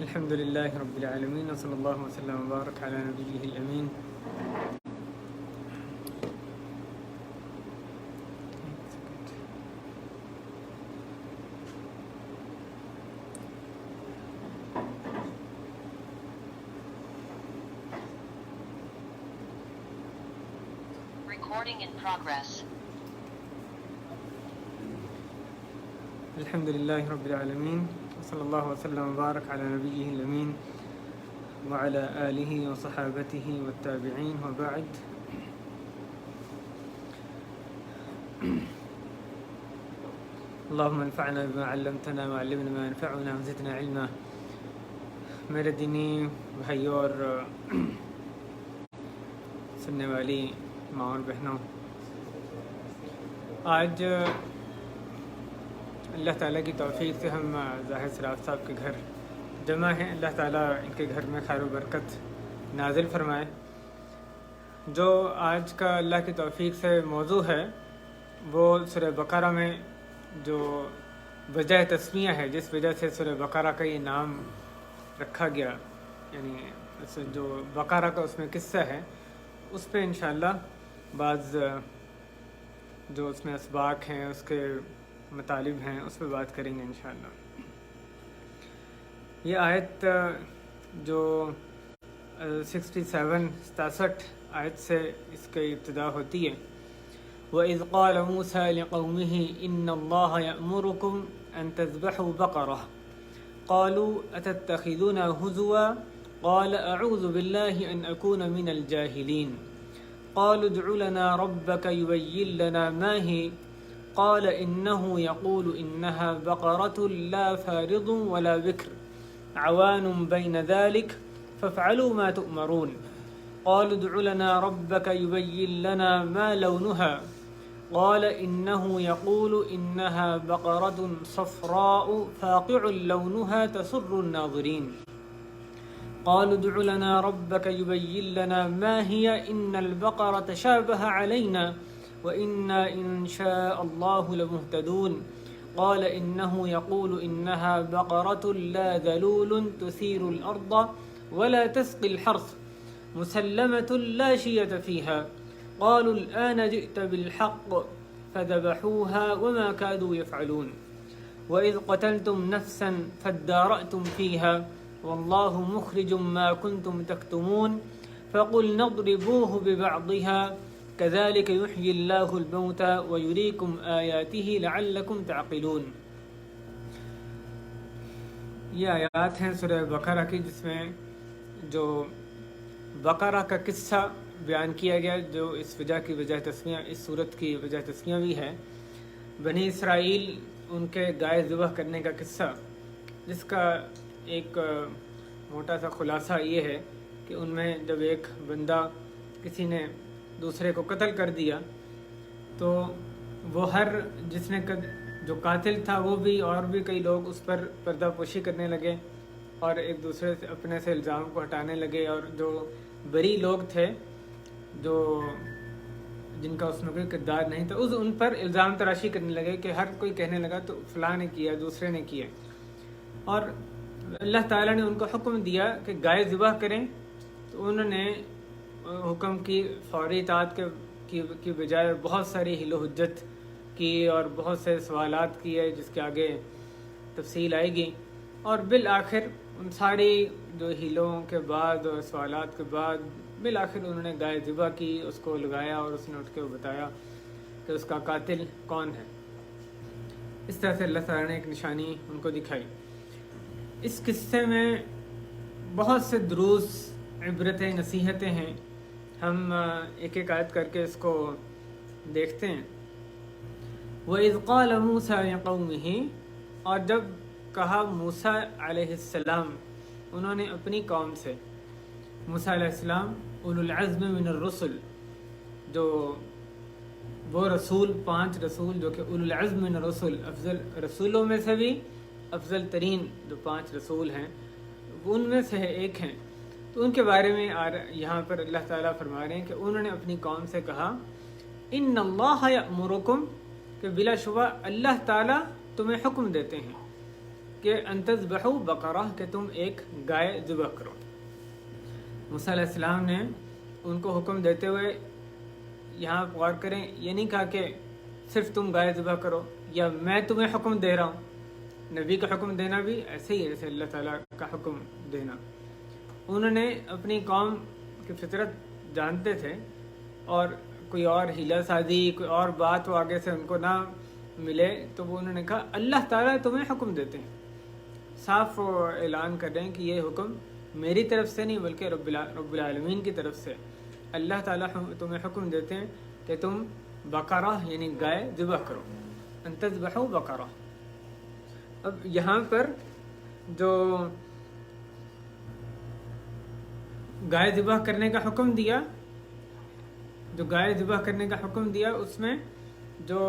الحمد لله رب العالمين وصلى الله وسلم وبارك على نبيه الأمين. Recording in progress. الحمد لله رب العالمين وصلى الله وسلم وبارك على نبيه الأمين وعلى آله وصحابته والتابعين وبعد. اللهم انفعنا بما علمتنا وعلمنا ما ينفعنا وزدنا علما. میرے دینی بھائیوں اور سننے والی ماں اور بہنوں، آج اللہ تعالیٰ کی توفیق سے ہم ظاہر سراف صاحب کے گھر جمع ہیں. اللہ تعالیٰ ان کے گھر میں خیر و برکت نازل فرمائے. جو آج کا اللہ کی توفیق سے موضوع ہے وہ سورہ بقرہ میں جو وجہ تسمیہ ہے، جس وجہ سے سورہ بقرہ کا یہ نام رکھا گیا، یعنی جو بقرہ کا اس میں قصہ ہے، اس پہ انشاءاللہ بعض جو اس میں اسباق ہیں، اس کے مطالب ہیں، اس پہ بات کریں گے انشاءاللہ. یہ آیت جو 67 آیت سے اس کی ابتدا ہوتی ہے. وَإِذْ قَالَ مُوسَى لِقَوْمِهِ إِنَّ اللَّهَ يَأْمُرُكُمْ أَن تَذْبَحُوا بَقَرَةً قَالُوا أَتَتَّخِذُونَا هُزُوًا قَالَ أَعُوذُ بِاللَّهِ أَنْ أَكُونَ مِنَ الْجَاهِلِينَ قَالُوا ادْعُ لَنَا رَبَّكَ يُبَيِّن لَنَا مَا هِيَ قال إنه يقول إنها بقرة لا فارض ولا بكر عوان بين ذلك فافعلوا ما تؤمرون قالوا ادع لنا ربك يبين لنا ما لونها قال إنه يقول إنها بقرة صفراء فاقع لونها تسر الناظرين قالوا ادع لنا ربك يبين لنا ما هي إن البقرة شابه علينا وَإِنَّا إِن شَاءَ اللَّهُ لَمُهْتَدُونَ قَالَ إِنَّهُ يَقُولُ إِنَّهَا بَقَرَةٌ لَا ذَلُولٌ تُثِيرُ الْأَرْضَ وَلَا تَسْقِي الْحَرْثَ مُسَلَّمَةٌ لَا شِيَةَ فِيهَا قَالُوا الْآنَ جِئْتَ بِالْحَقِّ فَذَبَحُوهَا وَمَا كَادُوا يَفْعَلُونَ وَإِذْ قَتَلْتُمْ نَفْسًا فَادَّارَأْتُمْ فِيهَا وَاللَّهُ مُخْرِجٌ مَا كُنْتُمْ تَكْتُمُونَ فَقُلْنَا اضْرِبُوهُ بِبَعْضِهَا كذلك يحيي الله الموتى ويريكم آياته لعلكم تعقلون. یہ آیات ہیں سورہ بقرہ کی، جس میں جو بقرہ کا قصہ بیان کیا گیا، جو اس وجہ کی وجہ تسمیہ، اس صورت کی وجہ تسمیہ بھی ہے. بنی اسرائیل ان کے گائے ذبح کرنے کا قصہ، جس کا ایک موٹا سا خلاصہ یہ ہے کہ ان میں جب ایک بندہ کسی نے دوسرے کو قتل کر دیا تو وہ جس نے جو قاتل تھا وہ بھی اور بھی کئی لوگ اس پر پردہ پوشی کرنے لگے اور ایک دوسرے سے اپنے سے الزام کو ہٹانے لگے، اور جو بری لوگ تھے جو جن کا اس میں کوئی کردار نہیں تھا ان پر الزام تراشی کرنے لگے کہ ہر کوئی کہنے لگا تو فلاں نے کیا، دوسرے نے کیا. اور اللہ تعالیٰ نے ان کو حکم دیا کہ گائے ذبح کریں، تو انہوں نے حکم کی فوری اطاعت کی بجائے بہت ساری حیل و حجت کی اور بہت سے سوالات کیے، جس کے آگے تفصیل آئے گی. اور بالآخر ان ساری جو حیلوں کے بعد اور سوالات کے بعد بالآخر انہوں نے گائے ذبح کی، اس کو لگایا اور اس نے اٹھ کے بتایا کہ اس کا قاتل کون ہے. اس طرح سے اللہ تعالیٰ نے ایک نشانی ان کو دکھائی. اس قصے میں بہت سے دروس، عبرتیں، نصیحتیں ہیں. ہم ایک ایک آیت کر کے اس کو دیکھتے ہیں. وَإِذْ قَالَ مُوسَى لِقَوْمِهِ، اور جب کہا موسیٰ علیہ السلام انہوں نے اپنی قوم سے. موسیٰ علیہ السلام اولو العزم من الرسل، جو وہ رسول، 5 رسول جو کہ اولو العزم من الرسل، افضل رسولوں میں سے بھی افضل ترین جو 5 رسول ہیں وہ ان میں سے ایک ہیں. تو ان کے بارے میں یہاں پر اللہ تعالیٰ فرما رہے ہیں کہ انہوں نے اپنی قوم سے کہا ان اللہ یأمرکم، کہ بلا شبہ اللہ تعالیٰ تمہیں حکم دیتے ہیں. کہ انتذبحوا بقرہ کہ تم ایک گائے ذبح کرو. موسیٰ علیہ السلام نے ان کو حکم دیتے ہوئے یہاں غور کریں، یہ نہیں کہا کہ صرف تم گائے ذبح کرو یا میں تمہیں حکم دے رہا ہوں. نبی کا حکم دینا بھی ایسے ہی ہے جیسے اللہ تعالیٰ کا حکم دینا. انہوں نے اپنی قوم کی فطرت جانتے تھے اور کوئی اور ہیلا سازی کوئی اور بات وہ آگے سے ان کو نہ ملے تو وہ انہوں نے کہا اللہ تعالیٰ تمہیں حکم دیتے ہیں. صاف وہ اعلان کر رہے ہیں کہ یہ حکم میری طرف سے نہیں بلکہ رب العالمین کی طرف سے. اللہ تعالیٰ تمہیں حکم دیتے ہیں کہ تم بقرہ یعنی گائے ذبح کرو. ان تذبحوا بقرہ. اب یہاں پر جو گائے ذبح کرنے کا حکم دیا اس میں جو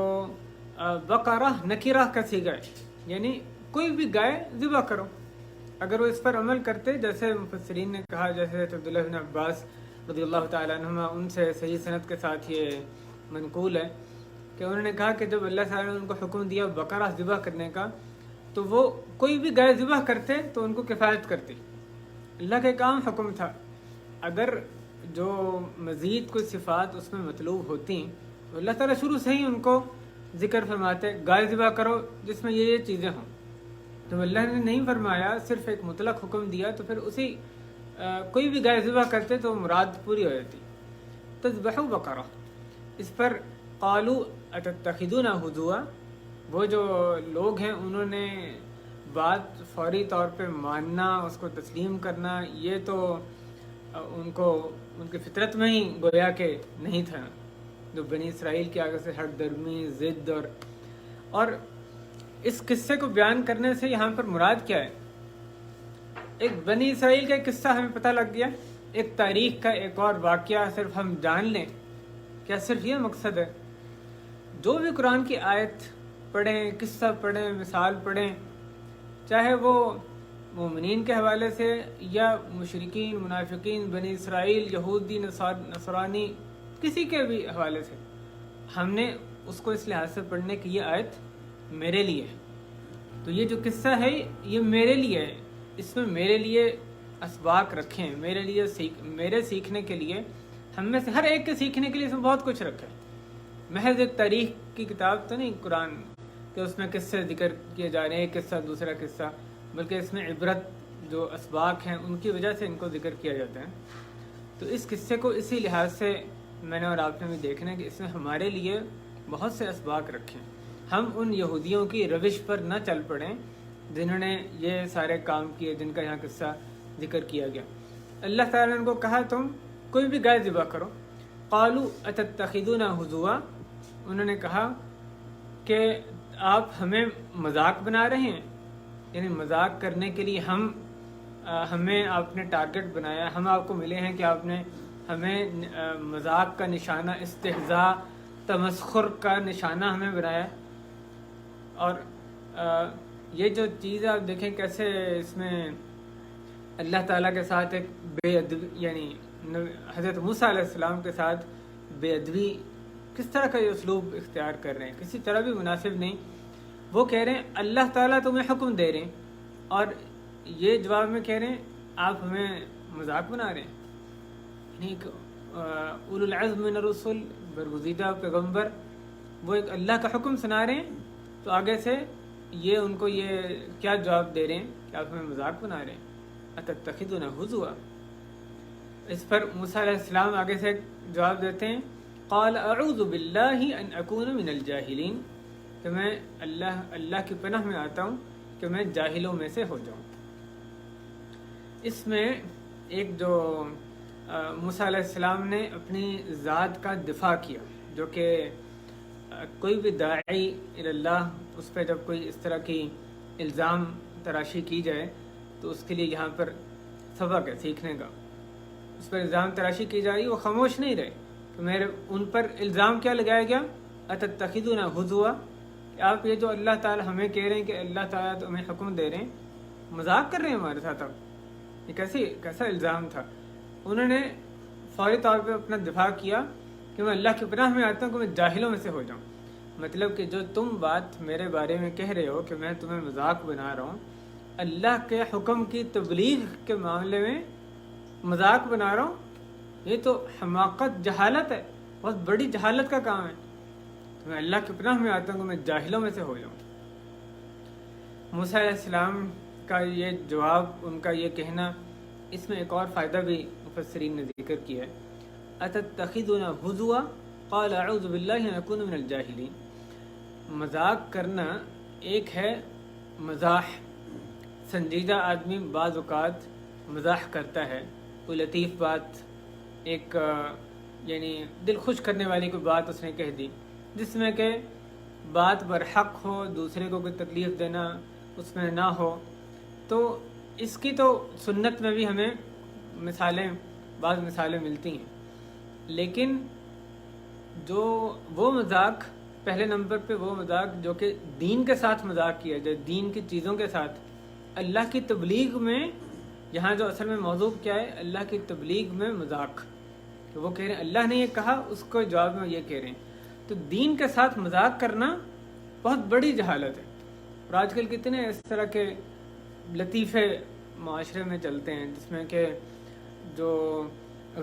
بقرہ نکرہ کا صیغہ ہے، یعنی کوئی بھی گائے ذبح کرو. اگر وہ اس پر عمل کرتے جیسے مفسرین نے کہا، جیسے عبداللہ بن عباس رضی اللہ تعالیٰ عنہما ان سے صحیح سند کے ساتھ یہ منقول ہے کہ انہوں نے کہا کہ جب اللہ تعالیٰ نے ان کو حکم دیا بقرہ ذبح کرنے کا تو وہ کوئی بھی گائے ذبح کرتے تو ان کو کفایت کرتی. اللہ کا کام حکم تھا. اگر جو مزید کوئی صفات اس میں مطلوب ہوتی تو اللہ تعالیٰ شروع سے ہی ان کو ذکر فرماتے گائے ذبح کرو جس میں یہ چیزیں ہوں. تو اللہ نے نہیں فرمایا، صرف ایک مطلق حکم دیا تو پھر اسی کوئی بھی گائے ذبح کرتے تو مراد پوری ہو جاتی. تذبحوا بقرہ. اس پر قالوا اتتخذون ہزوا، وہ جو لوگ ہیں انہوں نے بات فوری طور پہ ماننا، اس کو تسلیم کرنا، یہ تو ان کی فطرت میں ہی گویا کہ نہیں تھا. جو بنی اسرائیل کے آگے سے ہٹ درمی، ضد اور اس قصے کو بیان کرنے سے یہاں پر مراد کیا ہے؟ ایک بنی اسرائیل کا قصہ ہمیں پتہ لگ گیا، ایک تاریخ کا ایک اور واقعہ صرف ہم جان لیں، کیا صرف یہ مقصد ہے؟ جو بھی قرآن کی آیت پڑھیں، قصہ پڑھیں، مثال پڑھیں، چاہے وہ مومنین کے حوالے سے یا مشرکین، منافقین، بنی اسرائیل، یہودی، نصرانی، کسی کے بھی حوالے سے، ہم نے اس کو اس لحاظ سے پڑھنے کی یہ آیت میرے لیے ہے. تو یہ جو قصہ ہے یہ میرے لیے ہے، اس میں میرے لیے اسباق رکھیں، میرے سیکھنے کے لیے، ہم میں سے ہر ایک کے سیکھنے کے لیے اس میں بہت کچھ رکھا ہے. محض ایک تاریخ کی کتاب تو نہیں قرآن کہ اس میں قصے ذکر کیے جا رہے ہیں، ایک قصہ دوسرا قصہ، بلکہ اس میں عبرت جو اسباق ہیں ان کی وجہ سے ان کو ذکر کیا جاتا ہے. تو اس قصے کو اسی لحاظ سے میں نے اور آپ نے بھی دیکھنا ہے کہ اس میں ہمارے لیے بہت سے اسباق رکھیں. ہم ان یہودیوں کی روش پر نہ چل پڑیں جنہوں نے یہ سارے کام کیے جن کا یہاں قصہ ذکر کیا گیا. اللہ تعالیٰ نے ان کو کہا تم کوئی بھی گائے ذبح کرو. قالوا اتتخذون ہزوا، انہوں نے کہا کہ آپ ہمیں مذاق بنا رہے ہیں، یعنی مذاق کرنے کے لیے ہمیں آپ نے ٹارگٹ بنایا، ہم آپ کو ملے ہیں کہ آپ نے ہمیں مذاق کا نشانہ، استہزاء، تمسخر کا نشانہ ہمیں بنایا. اور یہ جو چیز آپ دیکھیں کیسے اس میں اللہ تعالیٰ کے ساتھ ایک بے ادبی، یعنی حضرت موسیٰ علیہ السلام کے ساتھ بے ادبی، کس طرح کا یہ اسلوب اختیار کر رہے ہیں، کسی طرح بھی مناسب نہیں. وہ کہہ رہے ہیں اللہ تعالیٰ تمہیں حکم دے رہے ہیں اور یہ جواب میں کہہ رہے ہیں آپ ہمیں مذاق بنا رہے ہیں. یعنی اولو العزم من الرسل، برگزیدہ پیغمبر، وہ ایک اللہ کا حکم سنا رہے ہیں تو آگے سے یہ ان کو یہ کیا جواب دے رہے ہیں کہ آپ ہمیں مذاق بنا رہے ہیں. اتتخذون ہزوا. اس پر موسیٰ علیہ السلام آگے سے جواب دیتے ہیں قال اعوذ باللہ ان اکون من الجاہلین، کہ میں اللہ کی پناہ میں آتا ہوں کہ میں جاہلوں میں سے ہو جاؤں. اس میں ایک جو موسیٰ علیہ السلام نے اپنی ذات کا دفاع کیا، جو کہ کوئی بھی داعی اللہ اس پہ جب کوئی اس طرح کی الزام تراشی کی جائے تو اس کے لیے یہاں پر سبق ہے سیکھنے کا. اس پر الزام تراشی کی جا رہی، وہ خاموش نہیں رہے کہ میرے ان پر الزام کیا لگایا گیا، اتتخذون ہزوا، کہ آپ یہ جو اللہ تعالیٰ ہمیں کہہ رہے ہیں کہ اللہ تعالیٰ تو ہمیں حکم دے رہے ہیں، مذاق کر رہے ہیں ہمارے ساتھ. اب یہ کیسا الزام تھا. انہوں نے فوری طور پہ اپنا دفاع کیا کہ میں اللہ کی پناہ میں آتا ہوں کہ میں جاہلوں میں سے ہو جاؤں. مطلب کہ جو تم بات میرے بارے میں کہہ رہے ہو کہ میں تمہیں مذاق بنا رہا ہوں، اللہ کے حکم کی تبلیغ کے معاملے میں مذاق بنا رہا ہوں، یہ تو حماقت، جہالت ہے، بہت بڑی جہالت کا کام ہے۔ تو میں اللہ کی پناہ میں آتا ہوں کہ میں جاہلوں میں سے ہو جاؤں۔ موسیٰ علیہ السلام کا یہ جواب، ان کا یہ کہنا، اس میں ایک اور فائدہ بھی مفسرین نے ذکر کیا ہے۔ اتتخذنا ہزوا قال اعوذ باللہ ان اکون من الجاہلین۔ مذاق کرنا ایک ہے مزاح، سنجیدہ آدمی بعض اوقات مزاح کرتا ہے، کوئی لطیف بات، ایک یعنی دل خوش کرنے والی کوئی بات اس نے کہہ دی جس میں کہ بات برحق ہو، دوسرے کو کوئی تکلیف دینا اس میں نہ ہو، تو اس کی تو سنت میں بھی ہمیں بعض مثالیں ملتی ہیں۔ لیکن جو وہ مذاق، پہلے نمبر پہ وہ مذاق جو کہ دین کے ساتھ مذاق کیا جائے، دین کی چیزوں کے ساتھ، اللہ کی تبلیغ میں، یہاں جو اصل میں موضوع کیا ہے، اللہ کی تبلیغ میں مذاق، کہ وہ کہہ رہے ہیں اللہ نے یہ کہا، اس کو جواب میں یہ کہہ رہے ہیں، تو دین کے ساتھ مذاق کرنا بہت بڑی جہالت ہے۔ اور آج کل کتنے اس طرح کے لطیفے معاشرے میں چلتے ہیں جس میں کہ جو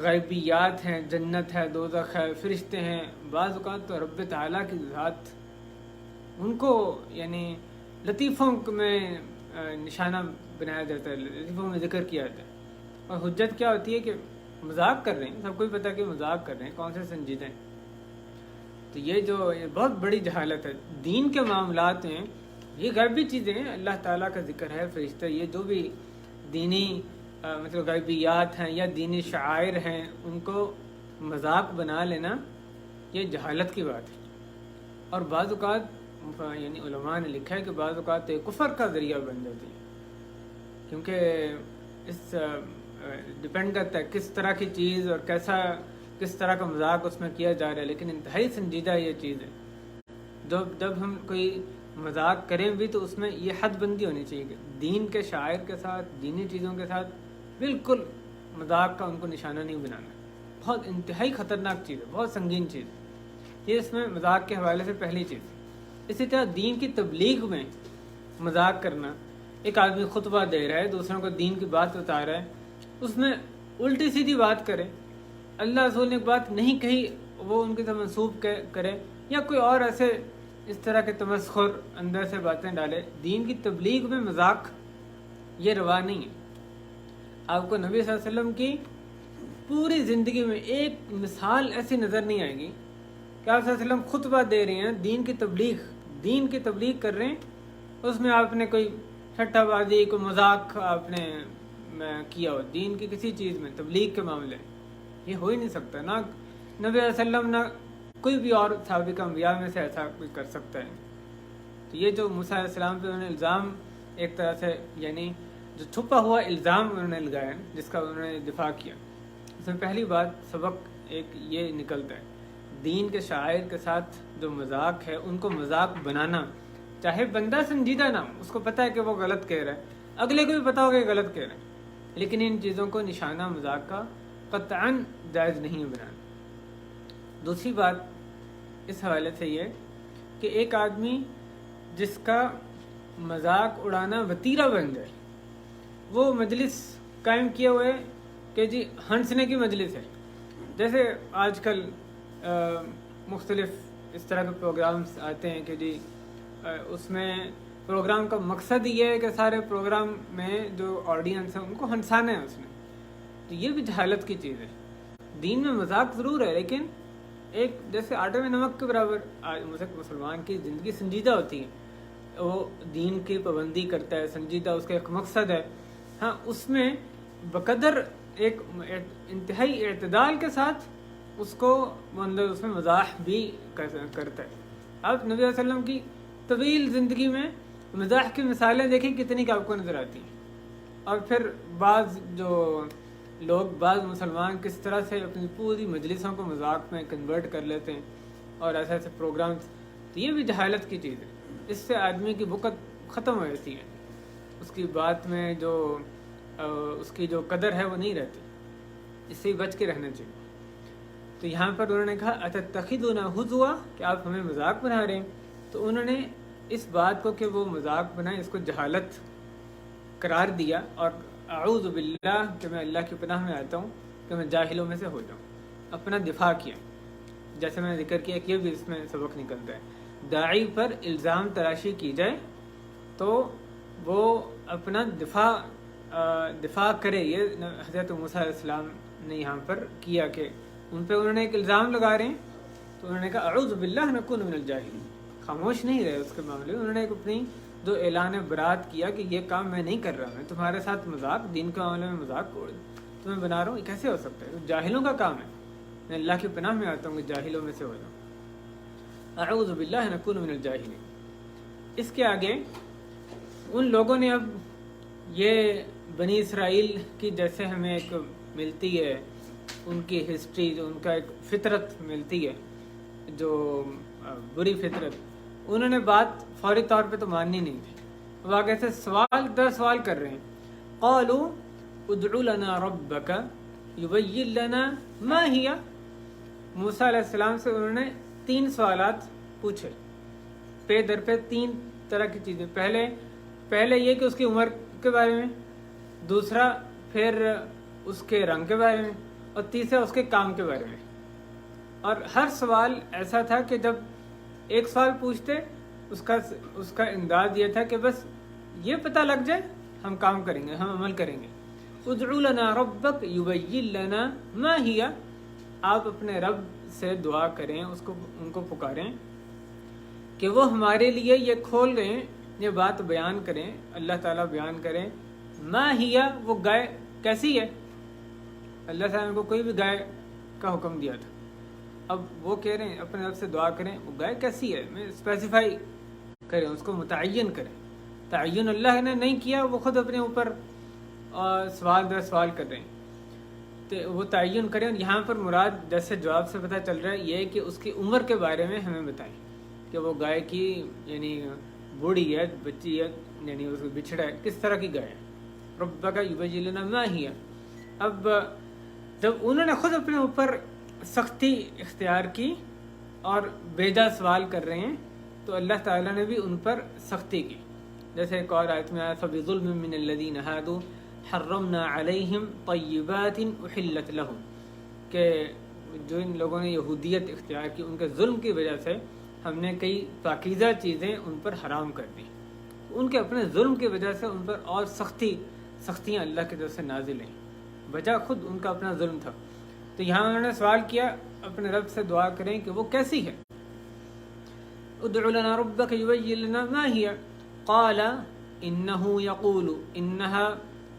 غیبیات ہیں، جنت ہے، دوزخ ہے، فرشتے ہیں، بعض اوقات تو رب تعالیٰ کی ذات، ان کو یعنی لطیفوں میں نشانہ بنایا جاتا ہے، لطیفوں میں ذکر کیا جاتا ہے، اور حجت کیا ہوتی ہے کہ مذاق کر رہے ہیں، سب کو بھی پتہ کہ مذاق کر رہے ہیں، کون سے سنجیدہ ہیں۔ تو یہ بہت بڑی جہالت ہے دین کے معاملات میں۔ یہ غیبی چیزیں ہیں، اللہ تعالیٰ کا ذکر ہے، فرشتہ، یہ جو بھی دینی مطلب غیبیات ہیں یا دینی شعائر ہیں، ان کو مذاق بنا لینا یہ جہالت کی بات ہے۔ اور بعض اوقات یعنی علماء نے لکھا ہے کہ بعض اوقات کفر کا ذریعہ بن جاتی ہے، کیونکہ اس ڈپینڈ کرتا ہے کس طرح کی چیز اور کس طرح کا مذاق اس میں کیا جا رہا ہے، لیکن انتہائی سنجیدہ یہ چیز ہے۔ جب ہم کوئی مذاق کریں بھی تو اس میں یہ حد بندی ہونی چاہیے کہ دین کے شاعر کے ساتھ، دینی چیزوں کے ساتھ بالکل مذاق کا ان کو نشانہ نہیں بنانا۔ بہت انتہائی خطرناک چیز ہے، بہت سنگین چیز ہے یہ، اس میں مذاق کے حوالے سے پہلی چیز۔ اسی طرح دین کی تبلیغ میں مذاق کرنا، ایک آدمی خطبہ دے رہا ہے، دوسروں کو دین کی بات بتا رہا ہے، اس میں الٹی سیدھی بات کرے، اللہ رسول نے ایک بات نہیں کہی وہ ان کی طرف منسوب کرے، یا کوئی اور ایسے اس طرح کے تمسخر اندر سے باتیں ڈالے۔ دین کی تبلیغ میں مذاق یہ روا نہیں ہے۔ آپ کو نبی صلی اللہ علیہ وسلم کی پوری زندگی میں ایک مثال ایسی نظر نہیں آئے گی کہ آپ صلی اللہ علیہ وسلم خطبہ دے رہے ہیں، دین کی تبلیغ کر رہے ہیں، اس میں آپ نے کوئی ٹھٹا بازی، کوئی مذاق آپ نے کیا ہو دین کی کسی چیز میں، تبلیغ کے معاملے، یہ ہو ہی نہیں سکتا۔ نہ نبی علیہ وسلم، نہ کوئی بھی اور سابق انبیاء میں سے ایسا کوئی کر سکتا ہے۔ تو یہ جو موسیٰ علیہ السلام پہ انہوں نے الزام ایک طرح سے یعنی جو چھپا ہوا الزام انہوں نے لگایا، جس کا انہوں نے دفاع کیا، اس میں پہلی بات سبق ایک یہ نکلتا ہے، دین کے شاعر کے ساتھ جو مذاق ہے ان کو مذاق بنانا، چاہے بندہ سنجیدہ نہ ہو، اس کو پتہ ہے کہ وہ غلط کہہ رہا ہے، اگلے کو بھی پتہ ہوگا کہ غلط کہہ رہا ہے، لیکن ان چیزوں کو نشانہ مذاق کا قطعاً جائز نہیں بنانا۔ دوسری بات اس حوالے سے یہ کہ ایک آدمی جس کا مذاق اڑانا وتیرہ بن جائے، وہ مجلس قائم کیے ہوئے کہ جی ہنسنے کی مجلس ہے، جیسے آج کل مختلف اس طرح کے پروگرامز آتے ہیں کہ جی اس میں پروگرام کا مقصد یہ ہے کہ سارے پروگرام میں جو آڈینس ہے ان کو ہنسانا ہے اس نے، تو یہ بھی جہالت کی چیز ہے۔ دین میں مذاق ضرور ہے، لیکن ایک جیسے آٹے میں نمک کے برابر مسلمان کی زندگی سنجیدہ ہوتی ہے، وہ دین کی پابندی کرتا ہے، سنجیدہ اس کا ایک مقصد ہے، ہاں اس میں بقدر ایک انتہائی اعتدال کے ساتھ اس کو اس میں مزاح بھی کرتا ہے۔ آپ نبی صلی اللہ علیہ وسلم کی طویل زندگی میں مزاح کی مثالیں دیکھیں کتنی کہ آپ کو نظر آتی ہیں، اور پھر بعض مسلمان کس طرح سے اپنی پوری مجلسوں کو مذاق میں کنورٹ کر لیتے ہیں اور ایسے ایسے پروگرامز، تو یہ بھی جہالت کی چیز ہے۔ اس سے آدمی کی بقت ختم ہو جاتی ہے، اس کی بات میں جو اس کی جو قدر ہے وہ نہیں رہتی، اس سے بچ کے رہنا چاہیے۔ تو یہاں پر انہوں نے کہا اتتخذنا ہزوا، کہ آپ ہمیں مذاق بنا رہے ہیں، تو انہوں نے اس بات کو کہ وہ مذاق بنائے اس کو جہالت قرار دیا اور اعوذ باللہ کہ میں اللہ کی پناہ میں آتا ہوں کہ میں جاہلوں میں سے ہو جاؤں، اپنا دفاع کیا. جیسے میں نے ذکر کیا کہ یہ بھی اس میں سبق نکلتا ہے. داعی پر الزام تراشی کی جائے تو وہ اپنا دفاع کرے. یہ حضرت موسیٰ علیہ السلام نے یہاں پر کیا کہ ان پہ انہوں نے ایک الزام لگا رہے ہیں تو انہوں نے کہا اعوذ باللہ نکون من الجاہلین. خاموش نہیں رہے اس کے معاملے میں. انہوں نے اپنی جو اعلان برات کیا کہ یہ کام میں نہیں کر رہا، میں تمہارے ساتھ مذاق، دین کے معاملے میں مذاق تمہیں بنا رہا ہوں، یہ کیسے ہو سکتا ہے؟ جاہلوں کا کام ہے. میں اللہ کی پناہ میں آتا ہوں کہ جاہلوں میں سے ہو جاؤں. اعوذ باللہ نکون من الجاہلین. اس کے آگے ان لوگوں نے اب یہ بنی اسرائیل کی جیسے ہمیں ایک ملتی ہے ان کی ہسٹری، جو ان کا ایک فطرت ملتی ہے جو بری فطرت، انہوں نے بات فوری طور پہ تو ماننی نہیں تھی. وہ آگے سے سوال در سوال کر رہے ہیں. قالوا ادع لنا ربک یبین لنا ما ہی. موسیٰ علیہ السلام سے انہوں نے 3 سوالات پوچھے، پے در پہ 3 طرح کی چیزیں. پہلے یہ کہ اس کی عمر کے بارے میں، دوسرا پھر اس کے رنگ کے بارے میں، اور تیسرا اس کے کام کے بارے میں. اور ہر سوال ایسا تھا کہ جب ایک سوال پوچھتے اس کا انداز یہ تھا کہ بس یہ پتہ لگ جائے ہم کام کریں گے، ہم عمل کریں گے. ادعو لنا ربک یبین لنا ما ہی. آپ اپنے رب سے دعا کریں، ان کو پکاریں کہ وہ ہمارے لیے یہ کھول دیں، یہ بات بیان کریں، اللہ تعالیٰ بیان کریں. ما ہی، وہ گائے کیسی ہے؟ اللہ تعالیٰ نے کو کوئی بھی گائے کا حکم دیا تھا. اب وہ کہہ رہے ہیں اپنے رب سے دعا کریں وہ گائے کیسی ہے، میں اسپیسیفائی کریں، اس کو متعین کریں. تعین اللہ نے نہیں کیا، وہ خود اپنے اوپر سوال در سوال کر رہے ہیں. تو وہ تعین کریں. اور یہاں پر مراد جیسے جواب سے پتہ چل رہا ہے یہ کہ اس کی عمر کے بارے میں ہمیں بتائیں کہ وہ گائے کی یعنی بوڑھی ہے، بچی ہے، یعنی اس کا بچھڑا ہے، کس طرح کی گائے ہے. ربک یبین لنا ما ہی. اب جب انہوں نے خود اپنے اوپر سختی اختیار کی اور بیجا سوال کر رہے ہیں تو اللہ تعالیٰ نے بھی ان پر سختی کی. جیسے ایک اور آیت میں آیا فَبِظُلْمٍ مِّنَ الَّذِينَ هَادُوا حَرَّمْنَا عَلَيْهِمْ طَيِّبَاتٍ أُحِلَّتْ لَهُمْ. کہ جو ان لوگوں نے یہودیت اختیار کی، ان کے ظلم کی وجہ سے ہم نے کئی پاکیزہ چیزیں ان پر حرام کر دی. ان کے اپنے ظلم کی وجہ سے ان پر اور سختیاں اللہ کی طرف سے نازل ہیں، وجہ خود ان کا اپنا ظلم تھا. تو یہاں انہوں نے سوال کیا اپنے رب سے دعا کریں کہ وہ کیسی ہے. ادع لنا ربک یبین لنا ما ہی. قال انه يقول انها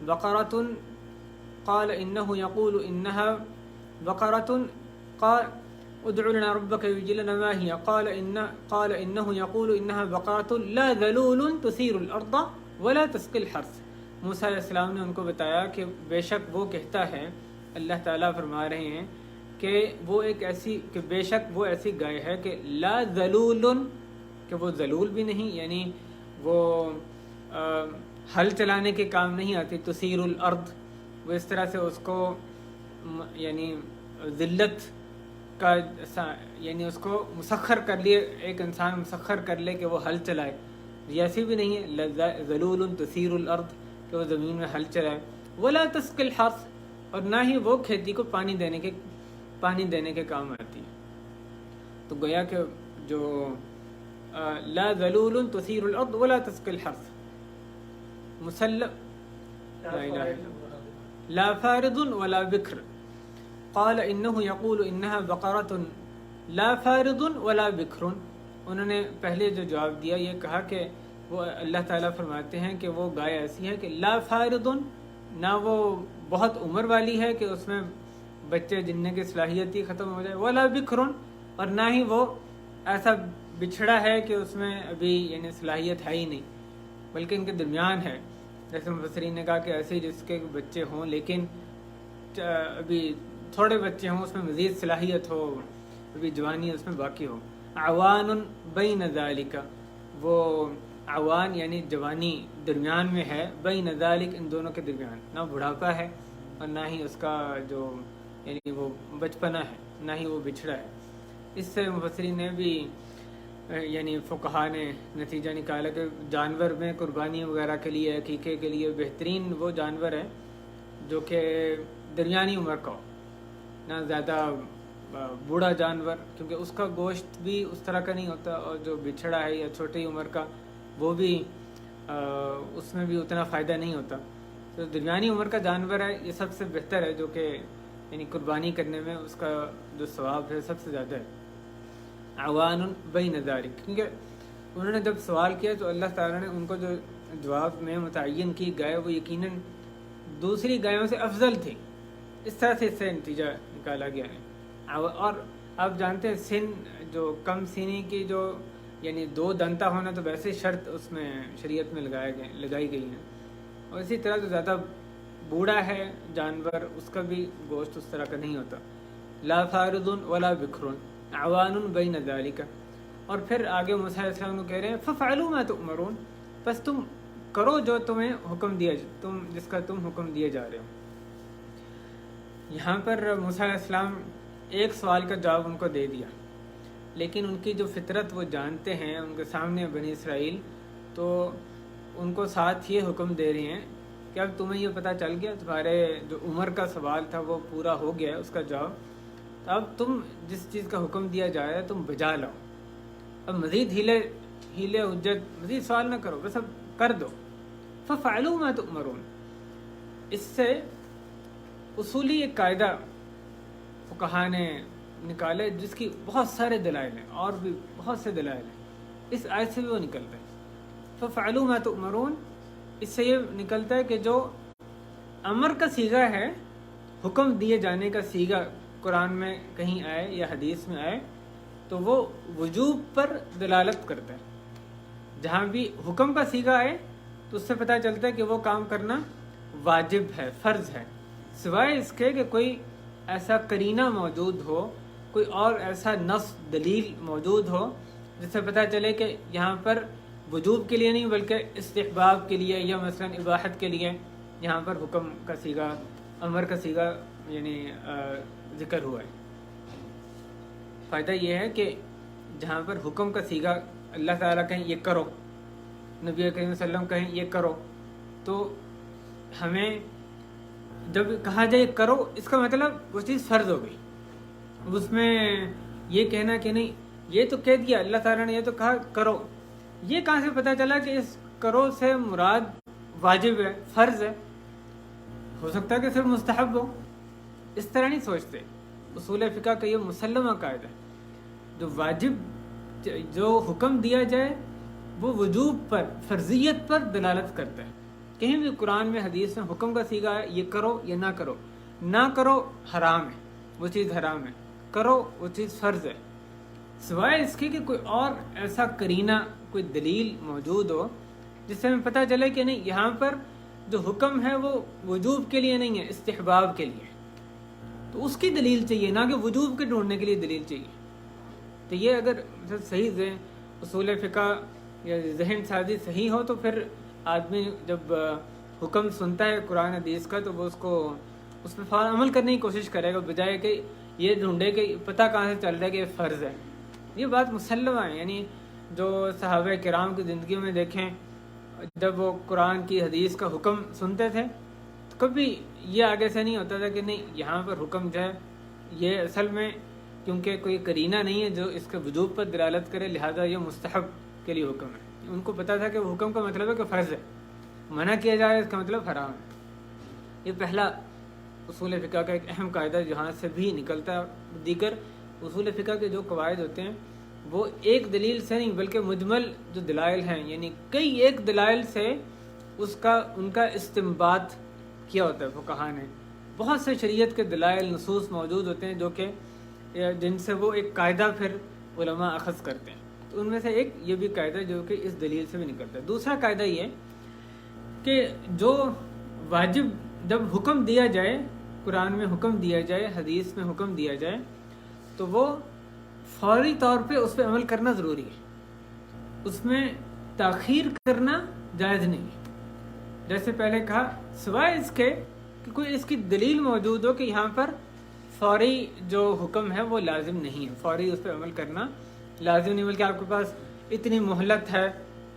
بقرة قال انه يقول انها بقرة قال ادع لنا ربك يبين لنا ما هي قال انه يقول انها بقرة لا ذلول تثير الارض ولا تسقي الحرث. موسیٰ علیہ السلام نے ان کو بتایا کہ بے شک وہ کہتا ہے، اللہ تعالیٰ فرما رہے ہیں کہ وہ بے شک وہ ایسی گائے ہے کہ لا ذلول، کہ وہ ذلول بھی نہیں، یعنی وہ ہل چلانے کے کام نہیں آتی. تثیر الارض، وہ اس طرح سے اس کو یعنی ذلت کا یعنی اس کو مسخر کر لیے، ایک انسان مسخر کر لے کہ وہ ہل چلائے، ایسی بھی نہیں ہے. ذلول تثیر الارض، کہ وہ زمین میں ہل چلائے. ولا تسقی الحرث، اور نہ ہی وہ کھیتی کو پانی دینے کے کام آتی ہے. تو گویا کہ جو لا ذلول تثیر الارض ولا تسقی الحرث لا فارض ولا بکر. قال انه يقول انها بقرة لا فارض ولا بکر. انہوں نے پہلے جو جواب دیا یہ کہا کہ وہ اللہ تعالیٰ فرماتے ہیں کہ وہ گائے ایسی ہے کہ لا فارض، نہ وہ بہت عمر والی ہے کہ اس میں بچے جننے کی صلاحیت ہی ختم ہو جائے، ولا بکر، اور نہ ہی وہ ایسا بچھڑا ہے کہ اس میں ابھی یعنی صلاحیت ہے ہی نہیں، بلکہ ان کے درمیان ہے. جیسے مفسرین نے کہا کہ ایسے جس کے بچے ہوں لیکن ابھی تھوڑے بچے ہوں، اس میں مزید صلاحیت ہو، ابھی جوانی اس میں باقی ہو. عوان بین ذالک، وہ عوان یعنی جوانی درمیان میں ہے، بین ذالک ان دونوں کے درمیان، نہ بڑھاپا ہے اور نہ ہی اس کا جو یعنی وہ بچپنا ہے، نہ ہی وہ بچھڑا ہے. اس سے مفسرین نے بھی یعنی فقہا نے نتیجہ نکالا کہ جانور میں قربانی وغیرہ کے لیے عقیقے کے لیے بہترین وہ جانور ہے جو کہ درمیانی عمر کا ہو، نہ زیادہ بوڑھا جانور، کیونکہ اس کا گوشت بھی اس طرح کا نہیں ہوتا، اور جو بچھڑا ہے یا چھوٹی عمر کا وہ بھی اس میں بھی اتنا فائدہ نہیں ہوتا. تو درمیانی عمر کا جانور ہے، یہ سب سے بہتر ہے، جو کہ یعنی قربانی کرنے میں اس کا جو ثواب ہے سب سے زیادہ ہے. عوان بین ذالک، کیونکہ انہوں نے جب سوال کیا تو اللہ تعالیٰ نے ان کو جو جواب میں متعین کی گائے وہ یقیناً دوسری گایوں سے افضل تھی. اس طرح سے اس سے نتیجہ نکالا گیا ہے. اور آپ جانتے ہیں سن جو کم سینی کی جو یعنی 2 دنتا ہونا تو ویسے شرط اس میں شریعت میں لگائی گئی ہے، اور اسی طرح جو زیادہ بوڑھا ہے جانور اس کا بھی گوشت اس طرح کا نہیں ہوتا. لا فارض ولا بکر عوان بین ذالک. اور پھر آگے موسیٰ علیہ السلام کو کہہ رہے ہیں ففعلوا ما تؤمرون، بس تم کرو جو تمہیں حکم دیا، جس کا تم حکم دیے جا رہے ہو. یہاں پر موسیٰ علیہ السلام ایک سوال کا جواب ان کو دے دیا، لیکن ان کی جو فطرت وہ جانتے ہیں، ان کے سامنے بنی اسرائیل، تو ان کو ساتھ یہ حکم دے رہے ہیں کہ اب تمہیں یہ پتہ چل گیا، تمہارے جو عمر کا سوال تھا وہ پورا ہو گیا اس کا جواب، تو اب تم جس چیز کا حکم دیا جا رہا ہے تم بجا لاؤ. اب مزید ہیلے حجت مزید سوال نہ کرو، بس اب کر دو. ففعلوا ما تؤمرون. اس سے اصولی ایک قاعدہ فقہا نے نکالے جس کی بہت سارے دلائل ہیں، اور بھی بہت سے دلائل ہیں، اس آیت سے بھی وہ نکلتا ہے. ففعلوا ما تؤمرون، اس سے یہ نکلتا ہے کہ جو امر کا صیغہ ہے، حکم دیے جانے کا صیغہ قرآن میں کہیں آئے یا حدیث میں آئے تو وہ وجوب پر دلالت کرتا ہے. جہاں بھی حکم کا صیغہ آئے تو اس سے پتہ چلتا ہے کہ وہ کام کرنا واجب ہے، فرض ہے، سوائے اس کے کہ کوئی ایسا قرینہ موجود ہو، کوئی اور ایسا نص دلیل موجود ہو جس سے پتہ چلے کہ یہاں پر وجوب کے لیے نہیں بلکہ استحباب کے لیے یا مثلا اباحت کے لیے یہاں پر حکم کا صیغہ، امر کا صیغہ یعنی ذکر ہوا ہے. فائدہ یہ ہے کہ جہاں پر حکم کا صیغہ اللہ تعالیٰ کہیں یہ کرو، نبی کریم صلی اللہ علیہ وسلم کہیں یہ کرو، تو ہمیں جب کہا جائے کرو اس کا مطلب وہ چیز فرض ہو گئی. اس میں یہ کہنا کہ نہیں یہ تو کہہ دیا اللہ تعالیٰ نے، یہ تو کہا کرو، یہ کہاں سے پتہ چلا کہ اس کرو سے مراد واجب ہے، فرض ہے؟ ہو سکتا ہے کہ صرف مستحب ہو. اس طرح نہیں سوچتے. اصول فقہ کا یہ مسلمہ قاعدہ ہے، جو واجب جو حکم دیا جائے وہ وجوب پر، فرضیت پر دلالت کرتا ہے. کہیں بھی قرآن میں حدیث میں حکم کا صیغہ ہے یہ کرو یا نہ کرو، نہ کرو حرام ہے، وہ چیز حرام ہے، کرو وہ چیز فرض ہے، سوائے اس کے کہ کوئی اور ایسا قرینہ، کوئی دلیل موجود ہو جس سے ہمیں پتہ چلے کہ نہیں یہاں پر جو حکم ہے وہ وجوب کے لیے نہیں ہے، استحباب کے لیے. تو اس کی دلیل چاہیے، نہ کہ وجوب کے ڈھونڈنے کے لیے دلیل چاہیے. تو یہ اگر صحیح اصول فقہ یا ذہن سازی صحیح ہو تو پھر آدمی جب حکم سنتا ہے قرآن حدیث کا تو وہ اس پہ فوراً عمل کرنے کی کوشش کرے گا، بجائے کہ یہ ڈھونڈے کہ پتہ کہاں سے چل رہا ہے کہ یہ فرض ہے. یہ بات مسلمہ ہے. یعنی جو صحابہ کرام کی زندگیوں میں دیکھیں، جب وہ قرآن کی حدیث کا حکم سنتے تھے تو کبھی یہ آگے سے نہیں ہوتا تھا کہ نہیں یہاں پر حکم جو ہے یہ اصل میں کیونکہ کوئی قرینہ نہیں ہے جو اس کے وجوب پر دلالت کرے، لہذا یہ مستحب کے لیے حکم ہے. ان کو پتہ تھا کہ وہ حکم کا مطلب ہے کہ فرض ہے، منع کیا جائے اس کا مطلب حرام ہے. یہ پہلا اصول فقہ کا ایک اہم قاعدہ جہاں سے بھی نکلتا ہے. دیگر اصول فقہ کے جو قواعد ہوتے ہیں وہ ایک دلیل سے نہیں بلکہ مجمل جو دلائل ہیں، یعنی کئی ایک دلائل سے ان کا استنباط کیا ہوتا ہے فقہا نے. بہت سے شریعت کے دلائل، نصوص موجود ہوتے ہیں جو کہ جن سے وہ ایک قاعدہ پھر علماء اخذ کرتے ہیں. تو ان میں سے ایک یہ بھی قاعدہ جو کہ اس دلیل سے بھی نکلتا ہے. دوسرا قاعدہ یہ کہ جو واجب جب حکم دیا جائے، قرآن میں حکم دیا جائے، حدیث میں حکم دیا جائے، تو وہ فوری طور پہ اس پہ عمل کرنا ضروری ہے. اس میں تاخیر کرنا جائز نہیں ہے. جیسے پہلے کہا سوائے اس کے کہ کوئی اس کی دلیل موجود ہو کہ یہاں پر فوری جو حکم ہے وہ لازم نہیں ہے، فوری اس پہ عمل کرنا لازم نہیں، بلکہ آپ کے پاس اتنی مہلت ہے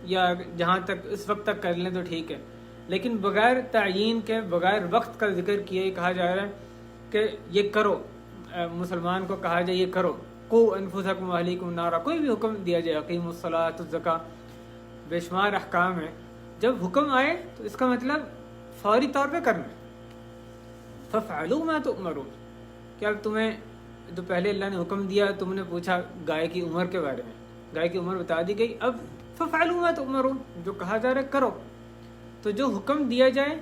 یا جہاں تک اس وقت تک کر لیں تو ٹھیک ہے، لیکن بغیر تعیین کے، بغیر وقت کا ذکر کیے کہا جا رہا ہے کہ یہ کرو، مسلمان کو کہا جائے یہ کرو، قو انفسکم واہلیکم نارا، کوئی بھی حکم دیا جائے، اقیموا الصلاۃ والزکاۃ، بے شمار احکام ہیں، جب حکم آئے تو اس کا مطلب فوری طور پہ کرنا ہے۔ فَافْعَلُوا مَا تُؤْمَرُونَ، کیا تمہیں جو پہلے اللہ نے حکم دیا تم نے پوچھا گائے کی عمر کے بارے میں، گائے کی عمر بتا دی گئی، اب فَافْعَلُوا مَا تُؤْمَرُونَ، جو کہا جا رہا ہے کرو، تو جو حکم دیا جائے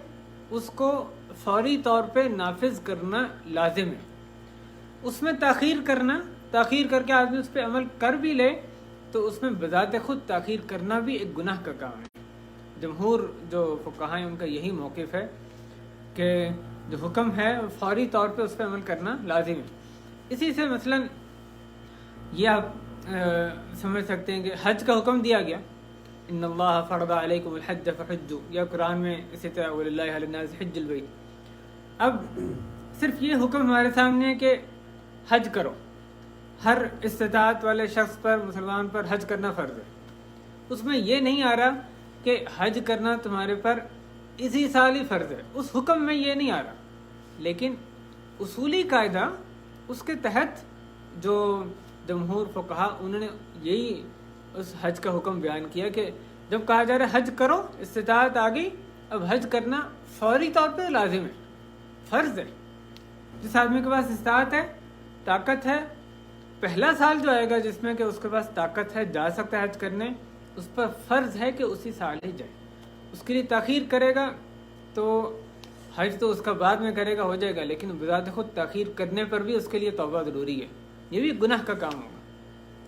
اس کو فوری طور پہ نافذ کرنا لازم ہے۔ اس میں تاخیر کرنا، تاخیر کر کے آدمی اس پہ عمل کر بھی لے تو اس میں بذات خود تاخیر کرنا بھی ایک گناہ کا کام ہے۔ جمہور جو فقہاء ہیں ان کا یہی موقف ہے کہ جو حکم ہے فوری طور پہ اس پہ عمل کرنا لازم ہے۔ اسی سے مثلا یہ آپ سمجھ سکتے ہیں کہ حج کا حکم دیا گیا، ان اللہ فرض علیکم الحج فحجوا، یا قرآن میں اسی طرح وللہ علی الناس حج البیت۔ اب صرف یہ حکم ہمارے سامنے ہے کہ حج کرو، ہر استطاعت والے شخص پر، مسلمان پر حج کرنا فرض ہے۔ اس میں یہ نہیں آ رہا کہ حج کرنا تمہارے پر اسی سال ہی فرض ہے، اس حکم میں یہ نہیں آ رہا، لیکن اصولی قاعدہ اس کے تحت جو جمہور فقہا انہوں نے یہی اس حج کا حکم بیان کیا کہ جب کہا جا رہا ہے حج کرو، استطاعت آ گئی، اب حج کرنا فوری طور پہ لازم ہے، فرض ہے۔ جس آدمی کے پاس استطاعت ہے، طاقت ہے، پہلا سال جو آئے گا جس میں کہ اس کے پاس طاقت ہے، جا سکتا ہے حج کرنے، اس پر فرض ہے کہ اسی سال ہی جائے۔ اس کے لیے تاخیر کرے گا تو حج تو اس کا بعد میں کرے گا، ہو جائے گا، لیکن بذات خود تاخیر کرنے پر بھی اس کے لیے توبہ ضروری ہے، یہ بھی گناہ کا کام ہوگا۔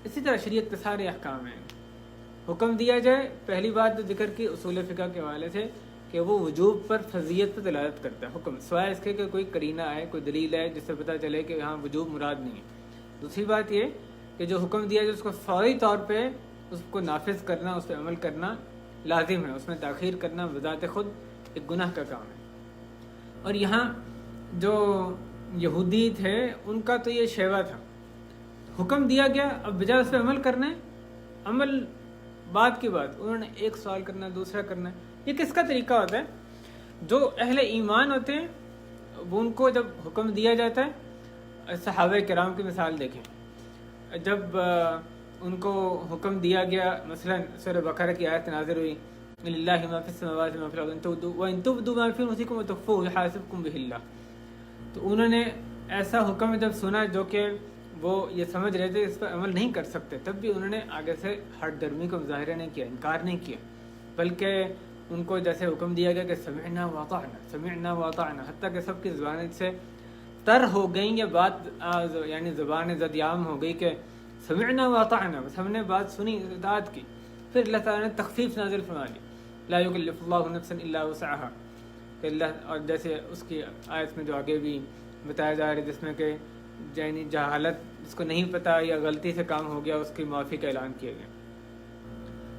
اسی طرح شریعت کے سارے احکام ہیں، حکم دیا جائے، پہلی بات جو ذکر کی اصول فقہ کے حوالے سے کہ وہ وجوب پر، فرضیت پر دلالت کرتا ہے حکم، سوائے اس کے کہ کوئی قرینہ ہے، کوئی دلیل ہے جس سے پتہ چلے کہ ہاں وجوب مراد نہیں ہے۔ دوسری بات یہ کہ جو حکم دیا جائے اس کو فوری طور پہ اس کو نافذ کرنا، اس پہ عمل کرنا لازم ہے، اس میں تاخیر کرنا بذات خود ایک گناہ کا کام ہے۔ اور یہاں جو یہودی تھے ان کا تو یہ شیوا تھا، حکم دیا گیا، اب بجائے اس پہ عمل کرنا ہے، عمل بعد کی بات، انہوں نے ایک سوال کرنا ہے، دوسرا کرنا ہے۔ یہ کس کا طریقہ ہوتا ہے؟ جو اہل ایمان ہوتے ہیں وہ ان کو جب حکم دیا جاتا ہے، صحابہ کرام کی مثال دیکھیں، جب ان کو حکم دیا گیا، مثلا سورہ بقرہ کی آیت نازل ہوئی للہ ما فی السماوات وما فی الارض وان تبدوا ما فی انفسکم وتخفوه یحاسبکم به اللہ، تو انہوں نے ایسا حکم جب سنا جو کہ وہ یہ سمجھ رہے تھے اس پر عمل نہیں کر سکتے، تب بھی انہوں نے آگے سے ہٹ درمی کو مظاہرہ نہیں کیا، انکار نہیں کیا، بلکہ ان کو جیسے حکم دیا گیا کہ سمعنا واطعنا، سمعنا واطعنا، حتیٰ کہ سب کی زبانیں سے تر ہو گئیں، یہ بات یعنی زبان زدیام ہو گئی کہ سمعنا واطعنا، بس ہم نے بات سنی، اطاعت کی۔ پھر اللہ تعالیٰ نے تخفیف نازل فرما دی، لا یکلف اللہ نفسا الا وسعها، کہ اللہ، اور جیسے اس کی آیت میں جو آگے بھی بتایا جا رہا ہے جس میں کہ یعنی جہالت، جس کو نہیں پتا یا غلطی سے کام ہو گیا، اس کی معافی کا اعلان کیا گیا۔